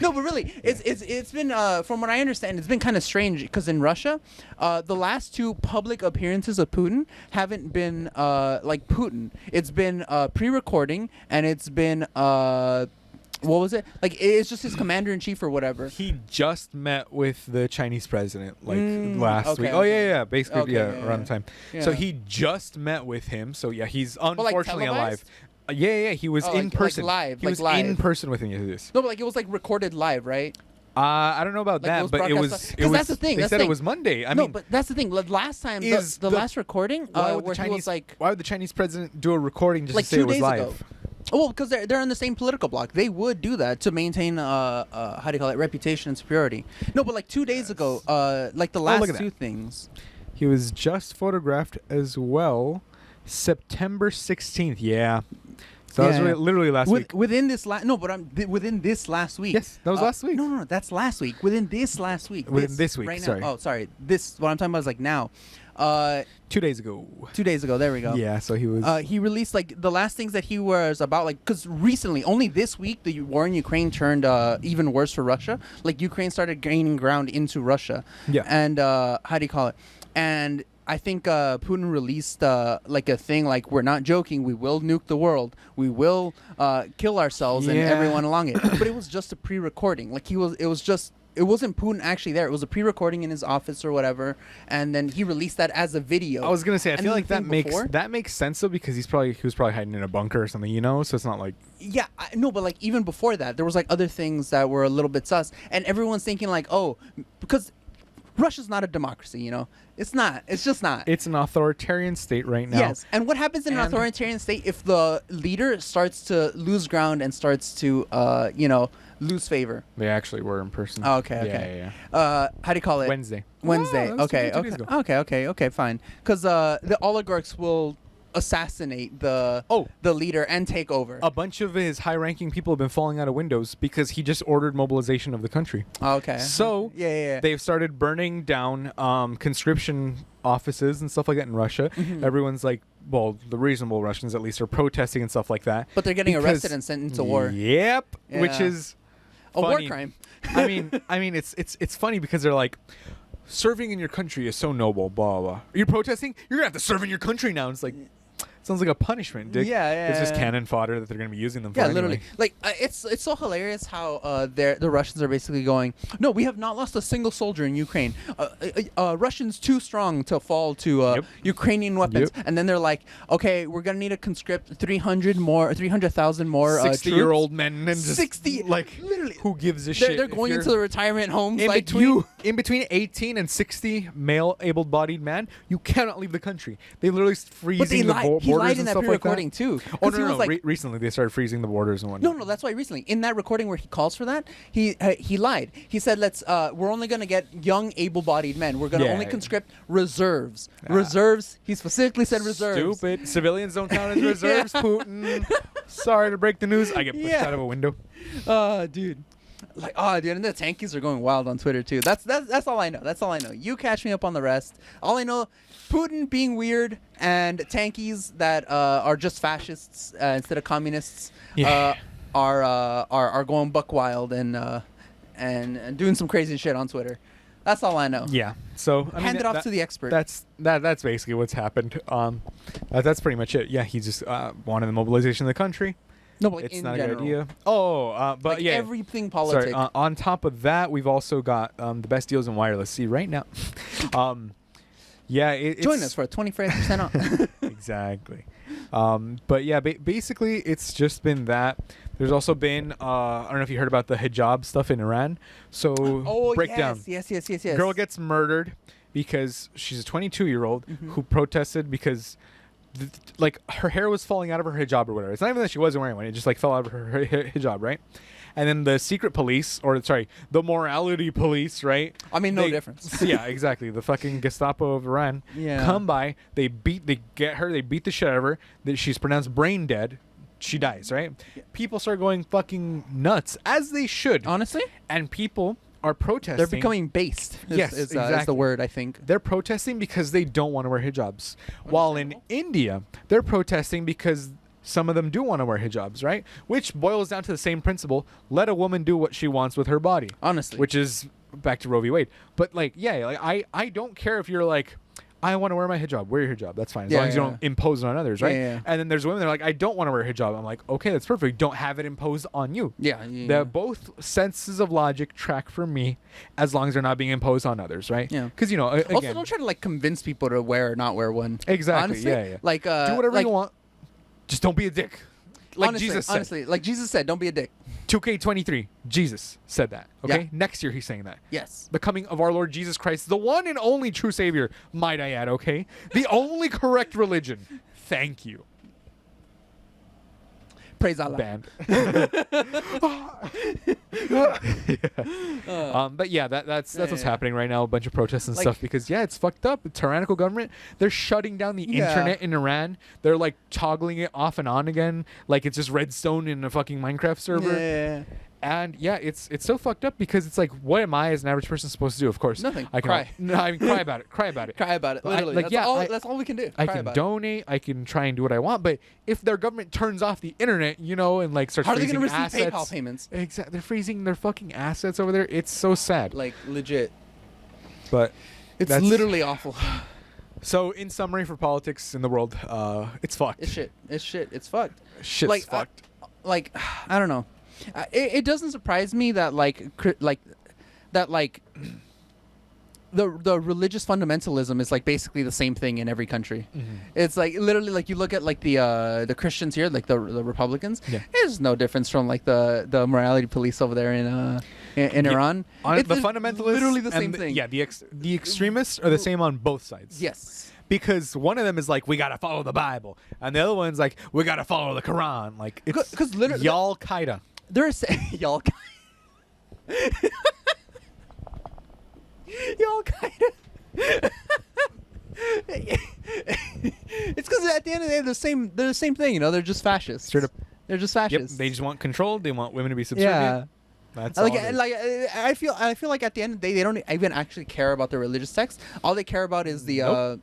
no, but really, it's been from what I understand, it's been kind of strange because in Russia, the last 2 public appearances of Putin haven't been like Putin. It's been pre-recording and it's been what was it? Like it's just his commander in chief or whatever. He just met with the Chinese president last okay, week. Oh okay. yeah, basically Okay, yeah, around the time. Yeah. So he just met with him. So yeah, he's like, unfortunately alive. televised? Yeah. He was Oh, in like person. live, He like was live. in person with him. Yes. No, but like it was like recorded live, right? I don't know about Like, it that, was but it broadcast was. live? 'Cause that's the thing, They that's said the it thing. was Monday. I No, mean, but that's the thing. Last time, is the the- last recording, why would where the he Chinese was like why would the Chinese president do a recording just like to say 2 it was days live? ago. Oh, well, because they're on the same political block. They would do that to maintain how do you call it, reputation and superiority. No, but like 2 days ago, like the look last at 2 that. things. He was just photographed as well, September 16th. Yeah. So that was Yeah. literally last week. Within this last within this last week. Yes, that was last week. No, that's last week. Within this last week. Within this week, Right now. sorry. Oh, sorry. This what I'm talking about is like now. 2 days ago. 2 days ago. There we go. Yeah, so he was. He released like the last things that he was about, like, because recently, only this week, the war in Ukraine turned even worse for Russia. Like Ukraine started gaining ground into Russia. Yeah. And how do you call it? And I think Putin released like a thing like, we're not joking, we will nuke the world, we will kill ourselves and Yeah. everyone along it. But it was just a pre-recording. Like it wasn't Putin actually there. It was a pre-recording in his office or whatever, and then he released that as a video. I was gonna say, I And feel then like the that thing before- makes sense though, because he was probably hiding in a bunker or something, you know. So it's not like Yeah, no, but like even before that, there was like other things that were a little bit sus, and everyone's thinking like, oh, because Russia's not a democracy, you know. It's not. It's just not. it's an authoritarian state right now. Yes, and what happens in an And- authoritarian state if the leader starts to lose ground and starts to, lose favor? They actually were in person. Oh, okay. Yeah. How do you call it? Wednesday. Wednesday. Oh, that was Okay. 2 days Okay. ago. Okay. Fine. Because the oligarchs will assassinate the leader and take over. A bunch of his high-ranking people have been falling out of windows because he just ordered mobilization of the country. Okay. So yeah. they've started burning down conscription offices and stuff like that in Russia. Mm-hmm. Everyone's like, well, the reasonable Russians at least are protesting and stuff like that. But they're getting because- arrested and sent into war. Yep, which Yeah. is A war funny. crime. I mean, it's funny because they're like, serving in your country is so noble. Blah blah. You're protesting. You're gonna have to serve in your country now. And it's like, sounds like a punishment, Dick. Yeah. It's just cannon fodder that they're gonna be using them for. Yeah, anyway. literally. Like it's so hilarious how the Russians are basically going, no, we have not lost a single soldier in Ukraine. Russians too strong to fall to Yep. Ukrainian weapons. Yep. And then they're like, okay, we're gonna need to conscript 300,000 more 60-year-old men and just 60 like literally. who gives a They're, shit? they're if going you're- into the retirement homes in like between in between 18 and 60 male able-bodied man, you cannot leave the country. They literally freezing the He borders lied and in that stuff like pre-recording that. too. Oh 'Cause no, he was no! like, Recently, they started freezing the borders and whatnot. no, that's why recently in that recording where he calls for that, he lied. He said, we're only gonna get young, able-bodied men. We're gonna Yeah. only conscript reserves. Reserves. He specifically said reserves. Stupid. Civilians don't count as reserves, Putin. Sorry to break the news. I get pushed Yeah. out of a window. Dude. Dude, and the tankies are going wild on Twitter too. That's all I know. That's all I know. You catch me up on the rest. All I know, Putin being weird and tankies that are just fascists instead of communists Yeah. are going buck wild and doing some crazy shit on Twitter. That's all I know. Yeah. So I Hand mean, it off to the expert. That's basically what's happened. That's pretty much it. Yeah, he just wanted the mobilization of the country. No, but like It's in not general. a good idea. Oh, but Like yeah. everything Sorry. politics. On top of that, we've also got the best deals in wireless. See right now. Yeah. Join it's, us for a 25% off. Exactly. But yeah, basically, it's just been that. There's also been I don't know if you heard about the hijab stuff in Iran. So breakdown. Yes. Girl gets murdered because she's a 22-year-old Mm-hmm. who protested because like her hair was falling out of her hijab or whatever. It's not even that she wasn't wearing one; it just like fell out of her hijab, right? And then the secret police, or sorry, the morality police, right? I mean, no They- difference. Yeah, exactly. The fucking Gestapo of Iran Yeah. come by. They beat the shit out of her. She's pronounced brain dead. She dies, right? People start going fucking nuts, as they should. Honestly, And people are protesting. they're becoming based. Yes, is exactly. the word I think. They're protesting because they don't want to wear hijabs. While in India, they're protesting because some of them do want to wear hijabs, right? Which boils down to the same principle: let a woman do what she wants with her body. Honestly. Which is back to Roe v. Wade. But like, yeah, like I don't care if you're like, I want to wear my hijab. Wear your hijab. That's fine. As Yeah, long as you yeah. don't impose it on others, right? Yeah. And then there's women that are like, I don't want to wear a hijab. I'm like, okay, that's perfect. Don't have it imposed on you. Yeah. Both senses of logic track for me as long as they're not being imposed on others, right? Yeah. Because, you know, again, Also, don't try to like convince people to wear or not wear one. Exactly, Honestly, yeah. Like do whatever you want. Just don't be a dick. Like honestly, Jesus said. honestly, like Jesus said, don't be a dick. 2K23, Jesus said that. Okay? Yeah. Next year he's saying that. Yes. The coming of our Lord Jesus Christ, the one and only true Savior, might I add, okay? The only correct religion. Thank you. Praise Allah. Banned. But yeah, that's what's Yeah. happening right now. A bunch of protests and Like- stuff because it's fucked up. The tyrannical government, they're shutting down the Yeah. internet in Iran. They're like toggling it off and on again, like it's just redstone in a fucking Minecraft server. Yeah. And yeah, it's so fucked up because it's like, what am I as an average person supposed to do? Of course, Nothing. I can Cry. No, I mean, cry about it. Cry about it. Cry about it. I- Literally. like, that's, yeah, all, I- that's all we can do. I Cry can about donate. I can try and do what I want. But if their government turns off the internet, you know, and like it. starts How are they freezing going to receive assets, PayPal payments? exactly, they're freezing their fucking assets over there. It's so sad. Like legit. But It's that's- literally awful. So, in summary, for politics in the world, it's fucked. It's shit. It's shit. It's fucked. Shit's like, fucked. I don't know. It doesn't surprise me that the religious fundamentalism is like basically the same thing in every country. Mm-hmm. It's like literally like you look at like the Christians here, like the Republicans. Yeah. There's no difference from like the morality police over there in Iran. It's The fundamentalists, literally the and same thing. Yeah, the extremists are the same on both sides. Yes. Because one of them is like, we gotta follow the Bible, and the other one's like, we gotta follow the Quran. Like, it's 'Cause literally- y'all Qaeda. There's y'all. Y'all kind of. It's because at the end of the day, they're the same thing. You know, they're just fascists. Straight up. They're just Yep, fascists. they just want control. They want women to be subservient. yeah. That's all. Like, it is. I feel like at the end of the day, they don't even actually care about their religious text. All they care about is the Nope.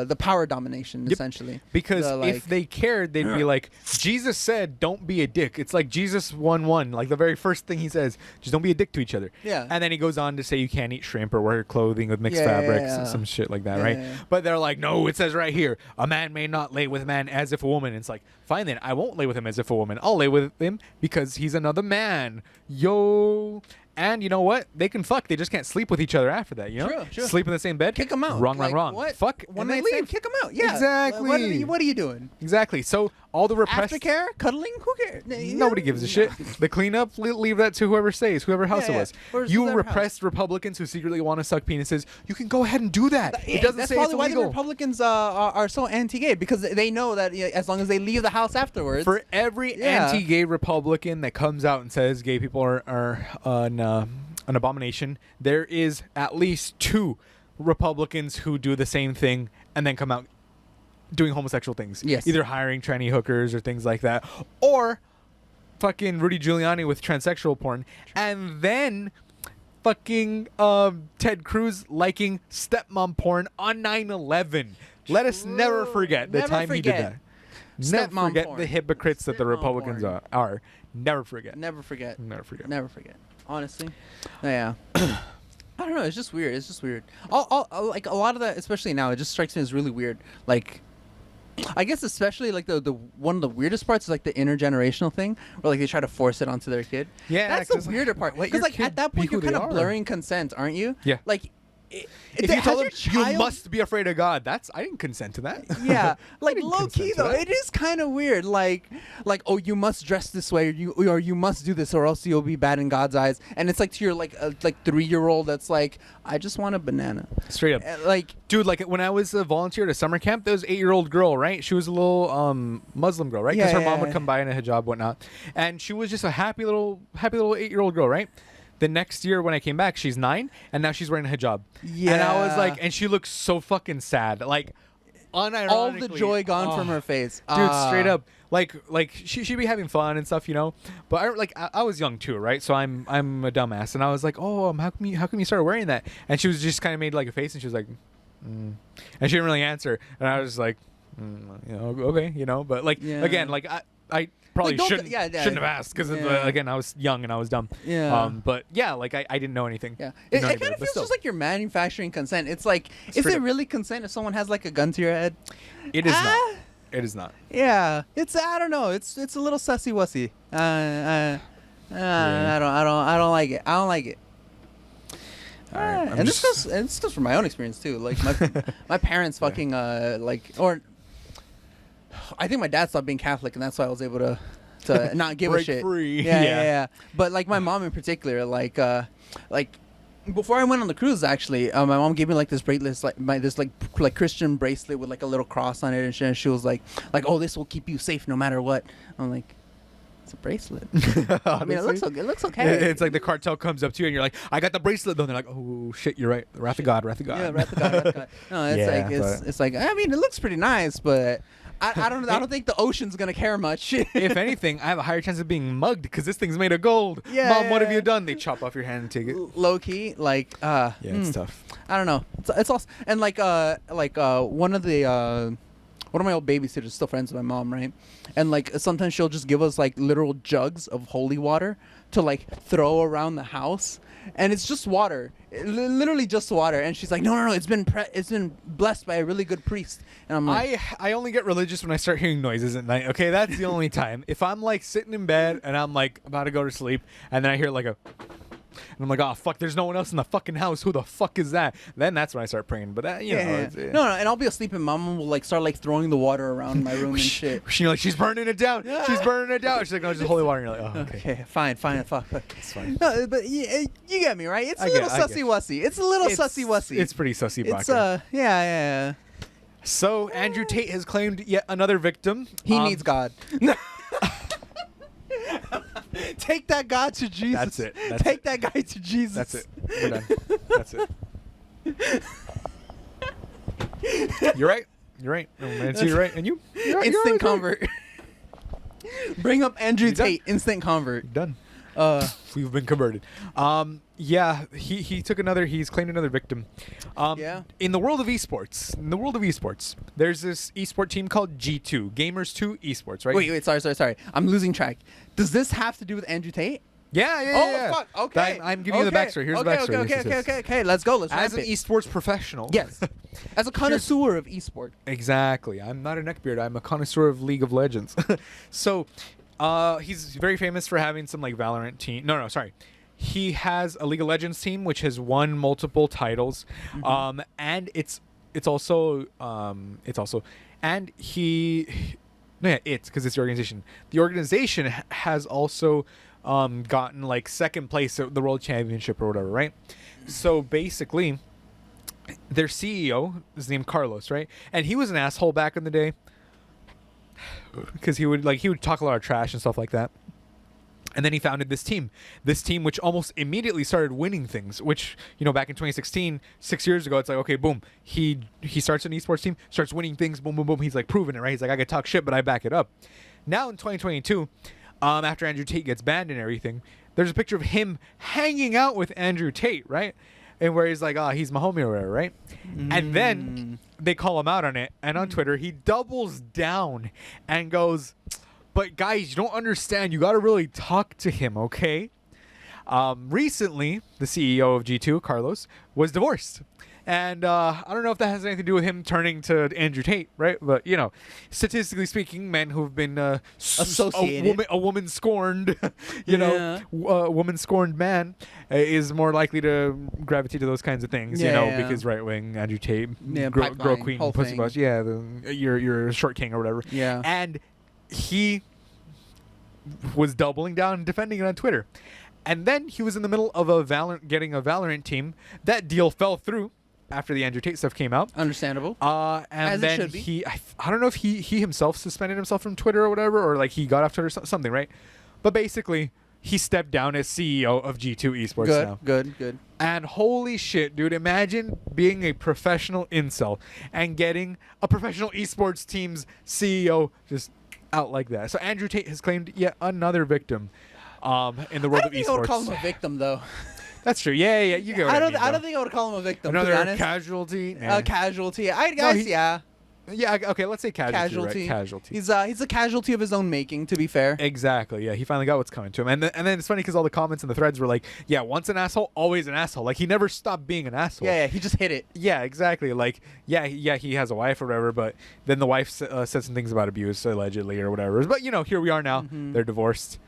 the power domination, Yep. essentially. Because The, if they cared, they'd be like, Jesus said, don't be a dick. It's like Jesus 1:1. Like the very first thing he says, just don't be a dick to each other. Yeah. And then he goes on to say you can't eat shrimp or wear clothing with mixed Yeah, fabrics yeah. and some shit like that, Yeah, right? yeah. But they're like, no, it says right here, a man may not lay with a man as if a woman. It's like, fine then, I won't lay with him as if a woman. I'll lay with him because he's another man. Yo. And you know what? They can fuck. They just can't sleep with each other after that. You know, True. sleep in the same bed. kick them out. Wrong, Like, wrong. What? Fuck. One and then night stand, leave. kick them out. Yeah. Exactly. What are you doing? Exactly. So all the repressed. Aftercare, cuddling, who cares? Nobody gives a shit. The cleanup, leave that to whoever stays, whoever house it was. You whoever repressed Republicans who secretly want to suck penises. You can go ahead and do that. It doesn't that's say it's probably why the illegal. Republicans are so anti-gay, because they know that as long as they leave the house afterwards. For every anti-gay Republican that comes out and says gay people are an abomination, there is at least 2 Republicans who do the same thing and then come out doing homosexual things. Yes. Either hiring tranny hookers or things like that, or fucking Rudy Giuliani with transsexual porn, and then fucking Ted Cruz liking stepmom porn on 9/11. Let us never forget the time he did that. Never Stepmom forget porn. the hypocrites that the Stepmom Republicans porn. are. Never forget. Never forget. Never forget. Never forget. Honestly, yeah. I don't know. It's just weird. It's just weird. All like a lot of that, especially now, it just strikes me as really weird. Like, I guess especially like the one of the weirdest parts is like the intergenerational thing, where like they try to force it onto their kid. Yeah, that's 'cause, the weirder part. let Because your like kid at that be point who you're they kind of are. blurring consent, aren't you? Yeah. Like, If you tell them you must be afraid of God, I didn't consent to that. Yeah, like didn't low key consent to though, that. it is kind of weird. Like oh, you must dress this way, or you must do this, or else you'll be bad in God's eyes. And it's like to your like 3-year-old that's like, I just want a banana. Straight up. Like, Dude, like when I was a volunteer at a summer camp, there was an 8-year-old girl, right? She was a little Muslim girl, right? Because her mom would come by in a hijab, whatnot, and she was just a happy little 8-year-old girl, right? The next year when I came back, she's 9, and now she's wearing a hijab. Yeah. And I was like, and she looks so fucking sad, like unironically. all the joy gone from her face, Dude, straight up. Like she'd be having fun and stuff, you know. But I was young too, right? So I'm a dumbass, and I was like, oh, how come you started wearing that? And she was just kind of made like a face, and she was like, and she didn't really answer, and I was like, you know, okay, you know. But like again, like I probably Like, shouldn't have asked because again I was young and I was dumb. Yeah. But yeah, like I didn't know anything. Yeah, Didn't know it any kind better, of but feels still. just like you're manufacturing consent. It's like, is Straight it up. really consent if someone has like a gun to your head? It is Ah. not. It is not. Yeah, it's, I don't know. It's a little sussy wussy. I don't like it. I don't like it. All right, I'm And this just- goes from my own experience too. Like my parents fucking or I think my dad stopped being Catholic, and that's why I was able to not give a Break shit. free. Yeah, Yeah. yeah. But like my mom in particular, like before I went on the cruise, actually, my mom gave me like this bracelet, like Christian bracelet with like a little cross on it, and she was like, oh, this will keep you safe no matter what. I'm like, it's a bracelet. I mean, it looks okay. It looks okay. It's like the cartel comes up to you and you're like, I got the bracelet though. And they're like, oh shit, you're right. Wrath of God, wrath of God. Yeah, wrath of God, wrath of God. No, it's Yeah, like but- it's like, I mean, it looks pretty nice, but I don't think the ocean's gonna care much. If anything, I have a higher chance of being mugged because this thing's made of gold. Yeah, Mom, what have yeah. you done? They chop off your hand and take it. Low key, like Yeah, it's tough. I don't know. It's also, and one of my old babysitters is still friends with my mom, right? And like sometimes she'll just give us like literal jugs of holy water to like throw around the house, and it's just water, literally just water. And she's like, no, it's been blessed by a really good priest. And I'm like, I only get religious when I start hearing noises at night. Okay, that's the only time. If I'm like sitting in bed and I'm like about to go to sleep, and then I hear like a, and I'm like, oh fuck, there's no one else in the fucking house. Who the fuck is that? Then that's when I start praying. But that, you know, it's, No, and I'll be asleep, and mom will like start like throwing the water around my room and shit. You're like, she's burning it down. She's burning it down. She's like, no, it's just holy water. And you're like, oh, okay. Okay, fine, fuck. It's fine. No, but you get me, right? It's a I little get it. sussy wussy. It's a little sussy wussy. It's pretty sussy, It's Baka. yeah. So Andrew Tate has claimed yet another victim. He needs God. Take that God to Jesus. That's it. That's Take it. that guy to Jesus. That's it. We're done. That's it. You're right. You're right. Oh, man, so you're right. And you? You're right. You're Instant right. convert. Bring up Andrew You done? Tate. Instant convert. Done. We've been converted. Yeah, he took another. He's claimed another victim. Yeah. In the world of esports, there's this esport team called G2 Gamers 2 Esports, right? Wait. Sorry. I'm losing track. Does this have to do with Andrew Tate? Yeah. Oh, fuck. Okay. I'm giving you the backstory. Here's the backstory. Okay. Let's go. Let's As wrap an it. esports professional. Yes. As a connoisseur of esport. Exactly. I'm not a neckbeard. I'm a connoisseur of League of Legends. So, he's very famous for having some like Valorant team. No, sorry. He has a League of Legends team which has won multiple titles. And it's also and he No, yeah, because it's the organization. The organization has also gotten like second place at the World Championship or whatever, right? So basically, their CEO is named Carlos, right? And he was an asshole back in the day because he would talk a lot of trash and stuff like that. And then he founded this team which almost immediately started winning things, which, back in 2016, 6 years ago, it's like, okay, boom, he starts an esports team, starts winning things, boom, boom, boom. He's like proving it, right? He's like, I can talk shit, but I back it up. Now in 2022, after Andrew Tate gets banned and everything, there's a picture of him hanging out with Andrew Tate, right? And where he's like, he's my homie or whatever, right? And then they call him out on it. And on Twitter, he doubles down and goes, but guys, you don't understand. You got to really talk to him, okay? Recently, the CEO of G2, Carlos, was divorced. And I don't know if that has anything to do with him turning to Andrew Tate, right? But, statistically speaking, men who've been associated, a woman scorned, a woman scorned man is more likely to gravitate to those kinds of things, because right wing Andrew Tate, girl queen, pussy boss, you're a short king or whatever. Yeah. And he was doubling down and defending it on Twitter. And then he was in the middle of getting a Valorant team. That deal fell through after the Andrew Tate stuff came out. Understandable. And As then it should be. I don't know if he himself suspended himself from Twitter or whatever, or like he got off Twitter, something, right? But basically, he stepped down as CEO of G2 Esports now. Good. And holy shit, dude, imagine being a professional incel and getting a professional esports team's CEO just out like that. So Andrew Tate has claimed yet another victim in the world of esports. I don't think I would call him a victim, though. That's true. Yeah, you go. I don't think I would call him a victim. Another casualty. A casualty. I guess, yeah. Yeah. Okay. Let's say casualty. Right? Casualty. He's a casualty of his own making. To be fair. Exactly. Yeah. He finally got what's coming to him, and then it's funny because all the comments and the threads were like, "Yeah, once an asshole, always an asshole." Like he never stopped being an asshole. Yeah. He just hit it. Yeah. Exactly. Like he has a wife or whatever, but then the wife said some things about abuse allegedly or whatever. But here we are now. Mm-hmm. They're divorced.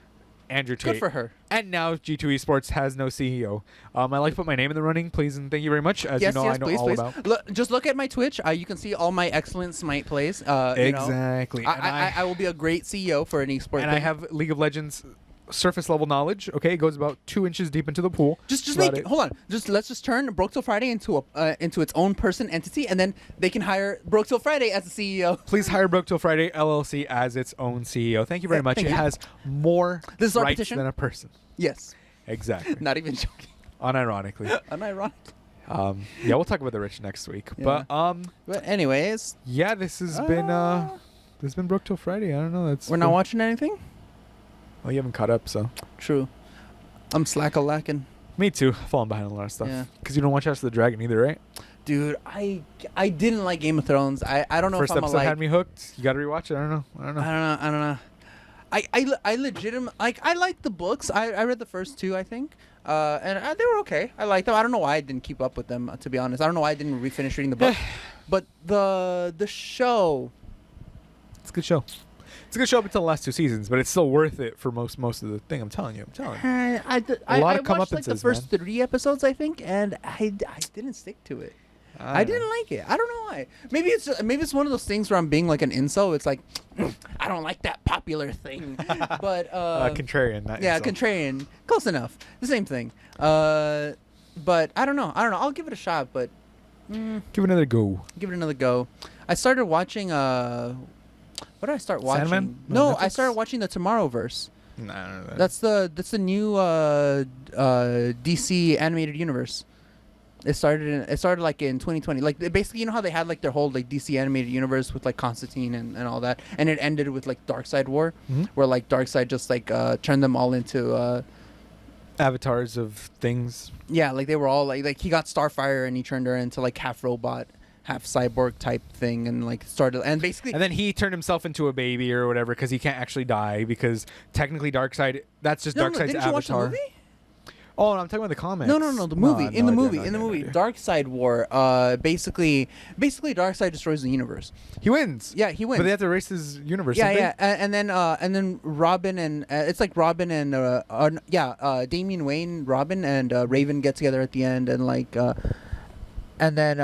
Andrew Tate. Good for her. And now G2 Esports has no CEO. I'd like to put my name in the running, please, and thank you very much. As yes, you know, I know please, all please. about. Just look at my Twitch. You can see all my excellent Smite plays. Exactly. I will be a great CEO for an esport. And I have League of Legends surface level knowledge. Okay, it goes about 2 inches deep into the pool. Just make it. Hold on. Let's turn Broke Till Friday into its own person entity, and then they can hire Broke Till Friday as the CEO. Please hire Broke Till Friday LLC as its own CEO. Thank you very much. It has more rights than a person. Yes. Exactly. Not even joking. Unironically. Unironically. Yeah, we'll talk about the rich next week. Yeah. But anyways. Yeah, this has been Broke Till Friday. I don't know. We're not watching anything? Well, you haven't caught up, so. True. I'm slack-a-lacking. Me too. Falling behind on a lot of stuff. Yeah. Because you don't watch House of the Dragon either, right? Dude, I didn't like Game of Thrones. I don't know First if I'm episode had me hooked. You got to rewatch it. I don't know. I legitimately I liked the books. I read the first 2, I think. And they were okay. I liked them. I don't know why I didn't keep up with them, to be honest. I don't know why I didn't finish reading the book. But the show, it's a good show. It's a good show up until the last 2 seasons, but it's still worth it for most of the thing. I'm telling you. I watched like the first 3 episodes, I think, and I didn't stick to it. I didn't like it. I don't know why. Maybe it's one of those things where I'm being like an incel. It's like I don't like that popular thing, but contrarian. Not yeah, incel. Contrarian. Close enough. The same thing. But I don't know. I'll give it a shot, but give it another go. I started watching. What did I start watching? Sandman? No, Netflix? I started watching the Tomorrowverse. No. That's the new DC animated universe. It started like in 2020. Like basically, you know how they had like their whole like DC animated universe with like Constantine and all that, and it ended with like Darkseid War, where like Darkseid just like turned them all into avatars of things. Yeah, like they were all like he got Starfire and he turned her into like half robot, half cyborg type thing, and like started and basically. And then he turned himself into a baby or whatever because he can't actually die because technically Darkseid. That's just Darkseid's didn't avatar. You watch the movie? Oh, I'm talking about the comics. No, the movie. In the movie, idea. Darkseid War. Basically, Darkseid destroys the universe. He wins. Yeah, he wins. But they have to erase his universe. Yeah. And then Robin and it's like Robin and Damian Wayne, Robin and Raven get together at the end, and like And then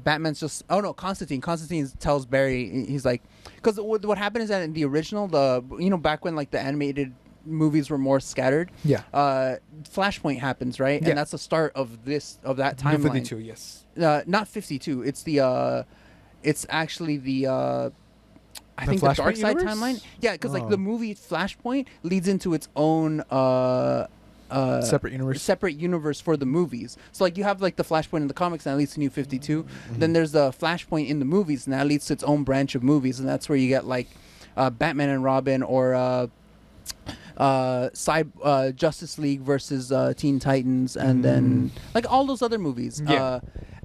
Batman's just Constantine tells Barry, he's like, because what happened is that in the original, back when like the animated movies were more scattered, Flashpoint happens, right? Yeah. And that's the start of that timeline. 52, yes. Not 52. It's actually the I think the Dark Side timeline. Yeah, because like the movie Flashpoint leads into its own separate universe for the movies. So like you have like the Flashpoint in the comics and that leads to New 52. Then there's the Flashpoint in the movies and that leads to its own branch of movies, and that's where you get like Batman and Robin or Justice League versus Teen Titans, and then like all those other movies.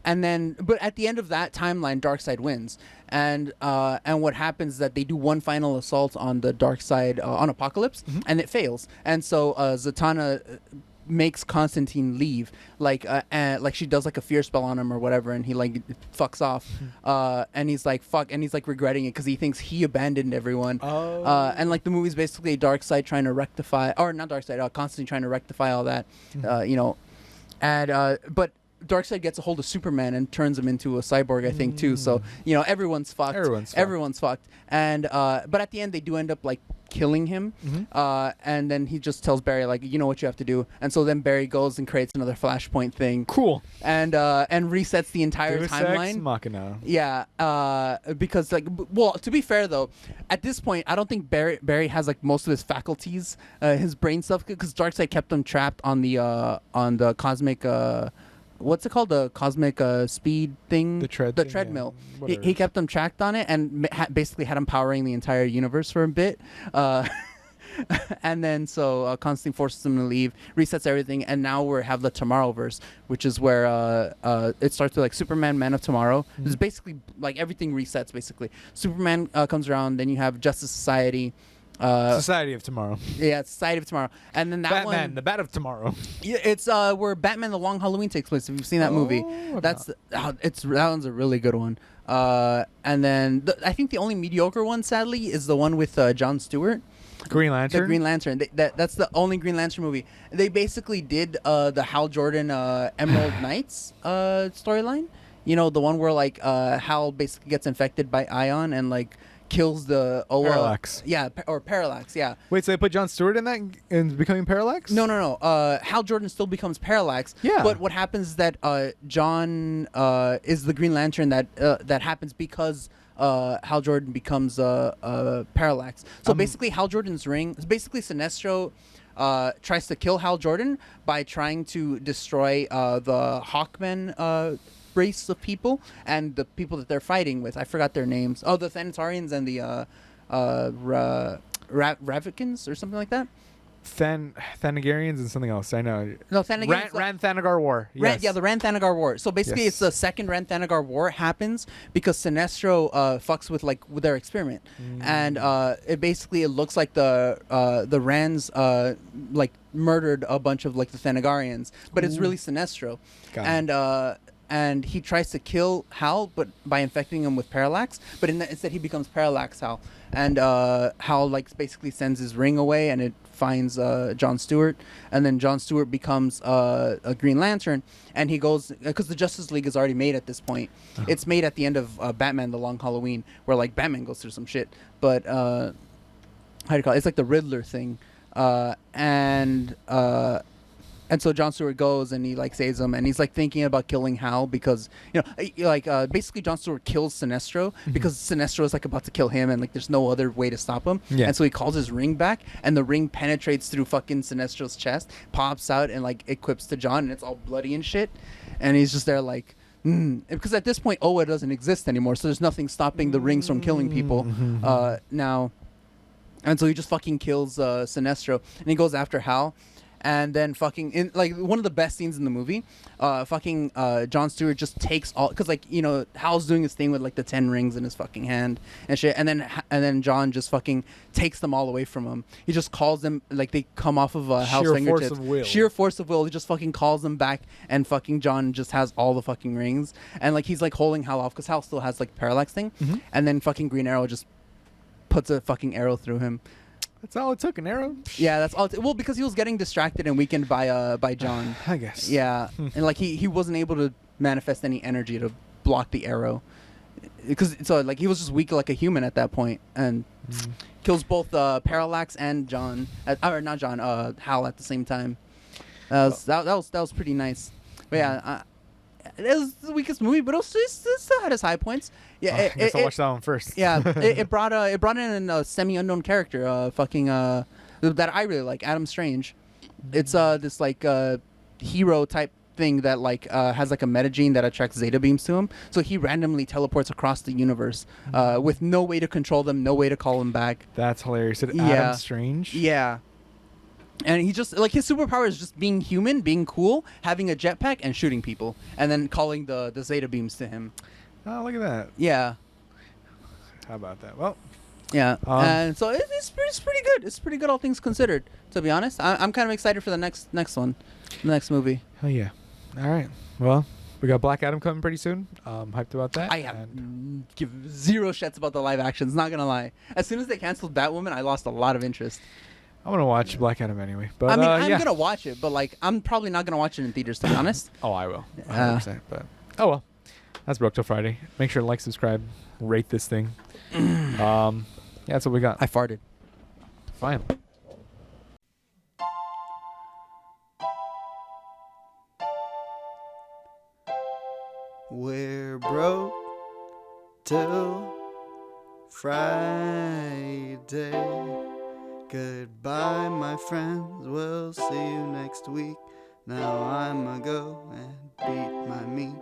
And then, but at the end of that timeline, Darkseid wins, and what happens is that they do one final assault on the Darkseid on Apocalypse, and it fails, and so Zatanna makes Constantine leave, and like she does like a fear spell on him or whatever, and he like fucks off, and he's like fuck, and he's like regretting it because he thinks he abandoned everyone. And like the movie's basically Darkseid trying to rectify, or not Darkseid, Constantine trying to rectify all that, but Darkseid gets a hold of Superman and turns him into a cyborg, I think, too. So, everyone's fucked. Everyone's fucked. And but at the end, they do end up like killing him. And then he just tells Barry like, you know what you have to do. And so then Barry goes and creates another Flashpoint thing. Cool. And resets the entire Deus timeline. Ex Machina. Yeah. Because like, well, to be fair though, at this point, I don't think Barry has like most of his faculties, his brain stuff, because Darkseid kept him trapped on the cosmic. What's it called? The cosmic speed thing? The treadmill. Yeah. He kept them tracked on it and basically had him powering the entire universe for a bit. And then so Constantine forces him to leave, resets everything, and now we have the Tomorrowverse, which is where it starts with like Superman, Man of Tomorrow. It's basically like everything resets basically. Superman comes around, then you have Justice Society. Society of Tomorrow. Yeah, Society of Tomorrow. And then Batman, the Bat of Tomorrow. Yeah, it's where Batman the Long Halloween takes place. If you've seen that movie, that one's a really good one. And then I think the only mediocre one, sadly, is the one with Jon Stewart. Green Lantern. The Green Lantern. That's the only Green Lantern movie. They basically did the Hal Jordan Emerald Knights storyline. The one where like Hal basically gets infected by Ion and like kills the Parallax. Or Parallax, yeah. Wait, so they put Jon Stewart in that and becoming Parallax? No. Hal Jordan still becomes Parallax. Yeah. But what happens is that John is the Green Lantern that happens because Hal Jordan becomes Parallax. So basically, Hal Jordan's ring. Basically, Sinestro tries to kill Hal Jordan by trying to destroy the Hawkmen race of people and the people that they're fighting with. I forgot their names. Oh, the Thanatarians and the Ravikins or something like that. Thanagarians and something else. I know. No, Thanagarians. Rann-Thanagar War. Yes. The Rann-Thanagar War. So basically, it's the second Rann-Thanagar War happens because Sinestro fucks with their experiment, and it looks like the Ranns murdered a bunch of like the Thanagarians, but it's really Sinestro, and he tries to kill Hal, but by infecting him with Parallax. But instead, he becomes Parallax Hal, and Hal basically sends his ring away, and it finds Jon Stewart, and then Jon Stewart becomes a Green Lantern, and he goes because the Justice League is already made at this point. It's made at the end of Batman: The Long Halloween, where like Batman goes through some shit, but how do you call it? It's like the Riddler thing, and so Jon Stewart goes and he saves him, and he's thinking about killing Hal because basically Jon Stewart kills Sinestro because Sinestro is about to kill him, and there's no other way to stop him. Yeah. And so he calls his ring back, and the ring penetrates through fucking Sinestro's chest, pops out, and equips to Jon, and it's all bloody and shit, and he's just there because at this point Oa doesn't exist anymore, so there's nothing stopping the rings from killing people now, and so he just fucking kills Sinestro, and he goes after Hal. And then fucking one of the best scenes in the movie, Jon Stewart just takes all, because Hal's doing his thing with the 10 rings in his fucking hand and shit, and then Jon just fucking takes them all away from him. He just calls them they come off of Hal's fingertips. Sheer force of will. He just fucking calls them back, and fucking Jon just has all the fucking rings, and he's holding Hal off because Hal still has Parallax thing, and then fucking Green Arrow just puts a fucking arrow through him. That's all it took, an arrow? Yeah, that's all. Well, because he was getting distracted and weakened by Jon. I guess. Yeah, and he wasn't able to manifest any energy to block the arrow. Because so like he was just weak like a human at that point, and kills both Parallax and John, or not John, Hal at the same time. That was pretty nice. But yeah, it was the weakest movie, but it still had its high points. Yeah, I guess I'll watch that one first. Yeah, it brought in a semi-unknown character, that I really like, Adam Strange. It's this like hero type thing that like has like a metagene that attracts zeta beams to him. So he randomly teleports across the universe with no way to control them, no way to call them back. That's hilarious. Adam Strange? Yeah. And he just like his superpower is just being human, being cool, having a jetpack, and shooting people, and then calling the zeta beams to him. Oh, look at that. Yeah. How about that? Well, yeah. And so it's pretty good. It's pretty good, all things considered. To be honest, I'm kind of excited for the next one, the next movie. Oh yeah. All right. Well, we got Black Adam coming pretty soon. Hyped about that. I have give zero shits about the live actions. Not gonna lie. As soon as they canceled Batwoman, I lost a lot of interest. I'm gonna watch Black Adam anyway. But I mean, I'm gonna watch it, but like, I'm probably not gonna watch it in theaters. To be honest. Oh, I will. 100%. But oh well. That's Broke Till Friday. Make sure to like, subscribe, rate this thing. Yeah, that's what we got. I farted. Fine. We're broke till Friday. Goodbye, my friends. We'll see you next week. Now I'ma go and beat my meat.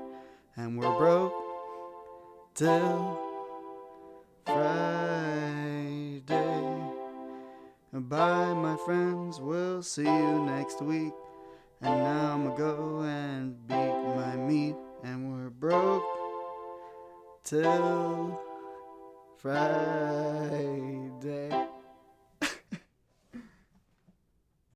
And we're broke till Friday. Bye, my friends. We'll see you next week. And now I'ma go and beat my meat. And we're broke till Friday.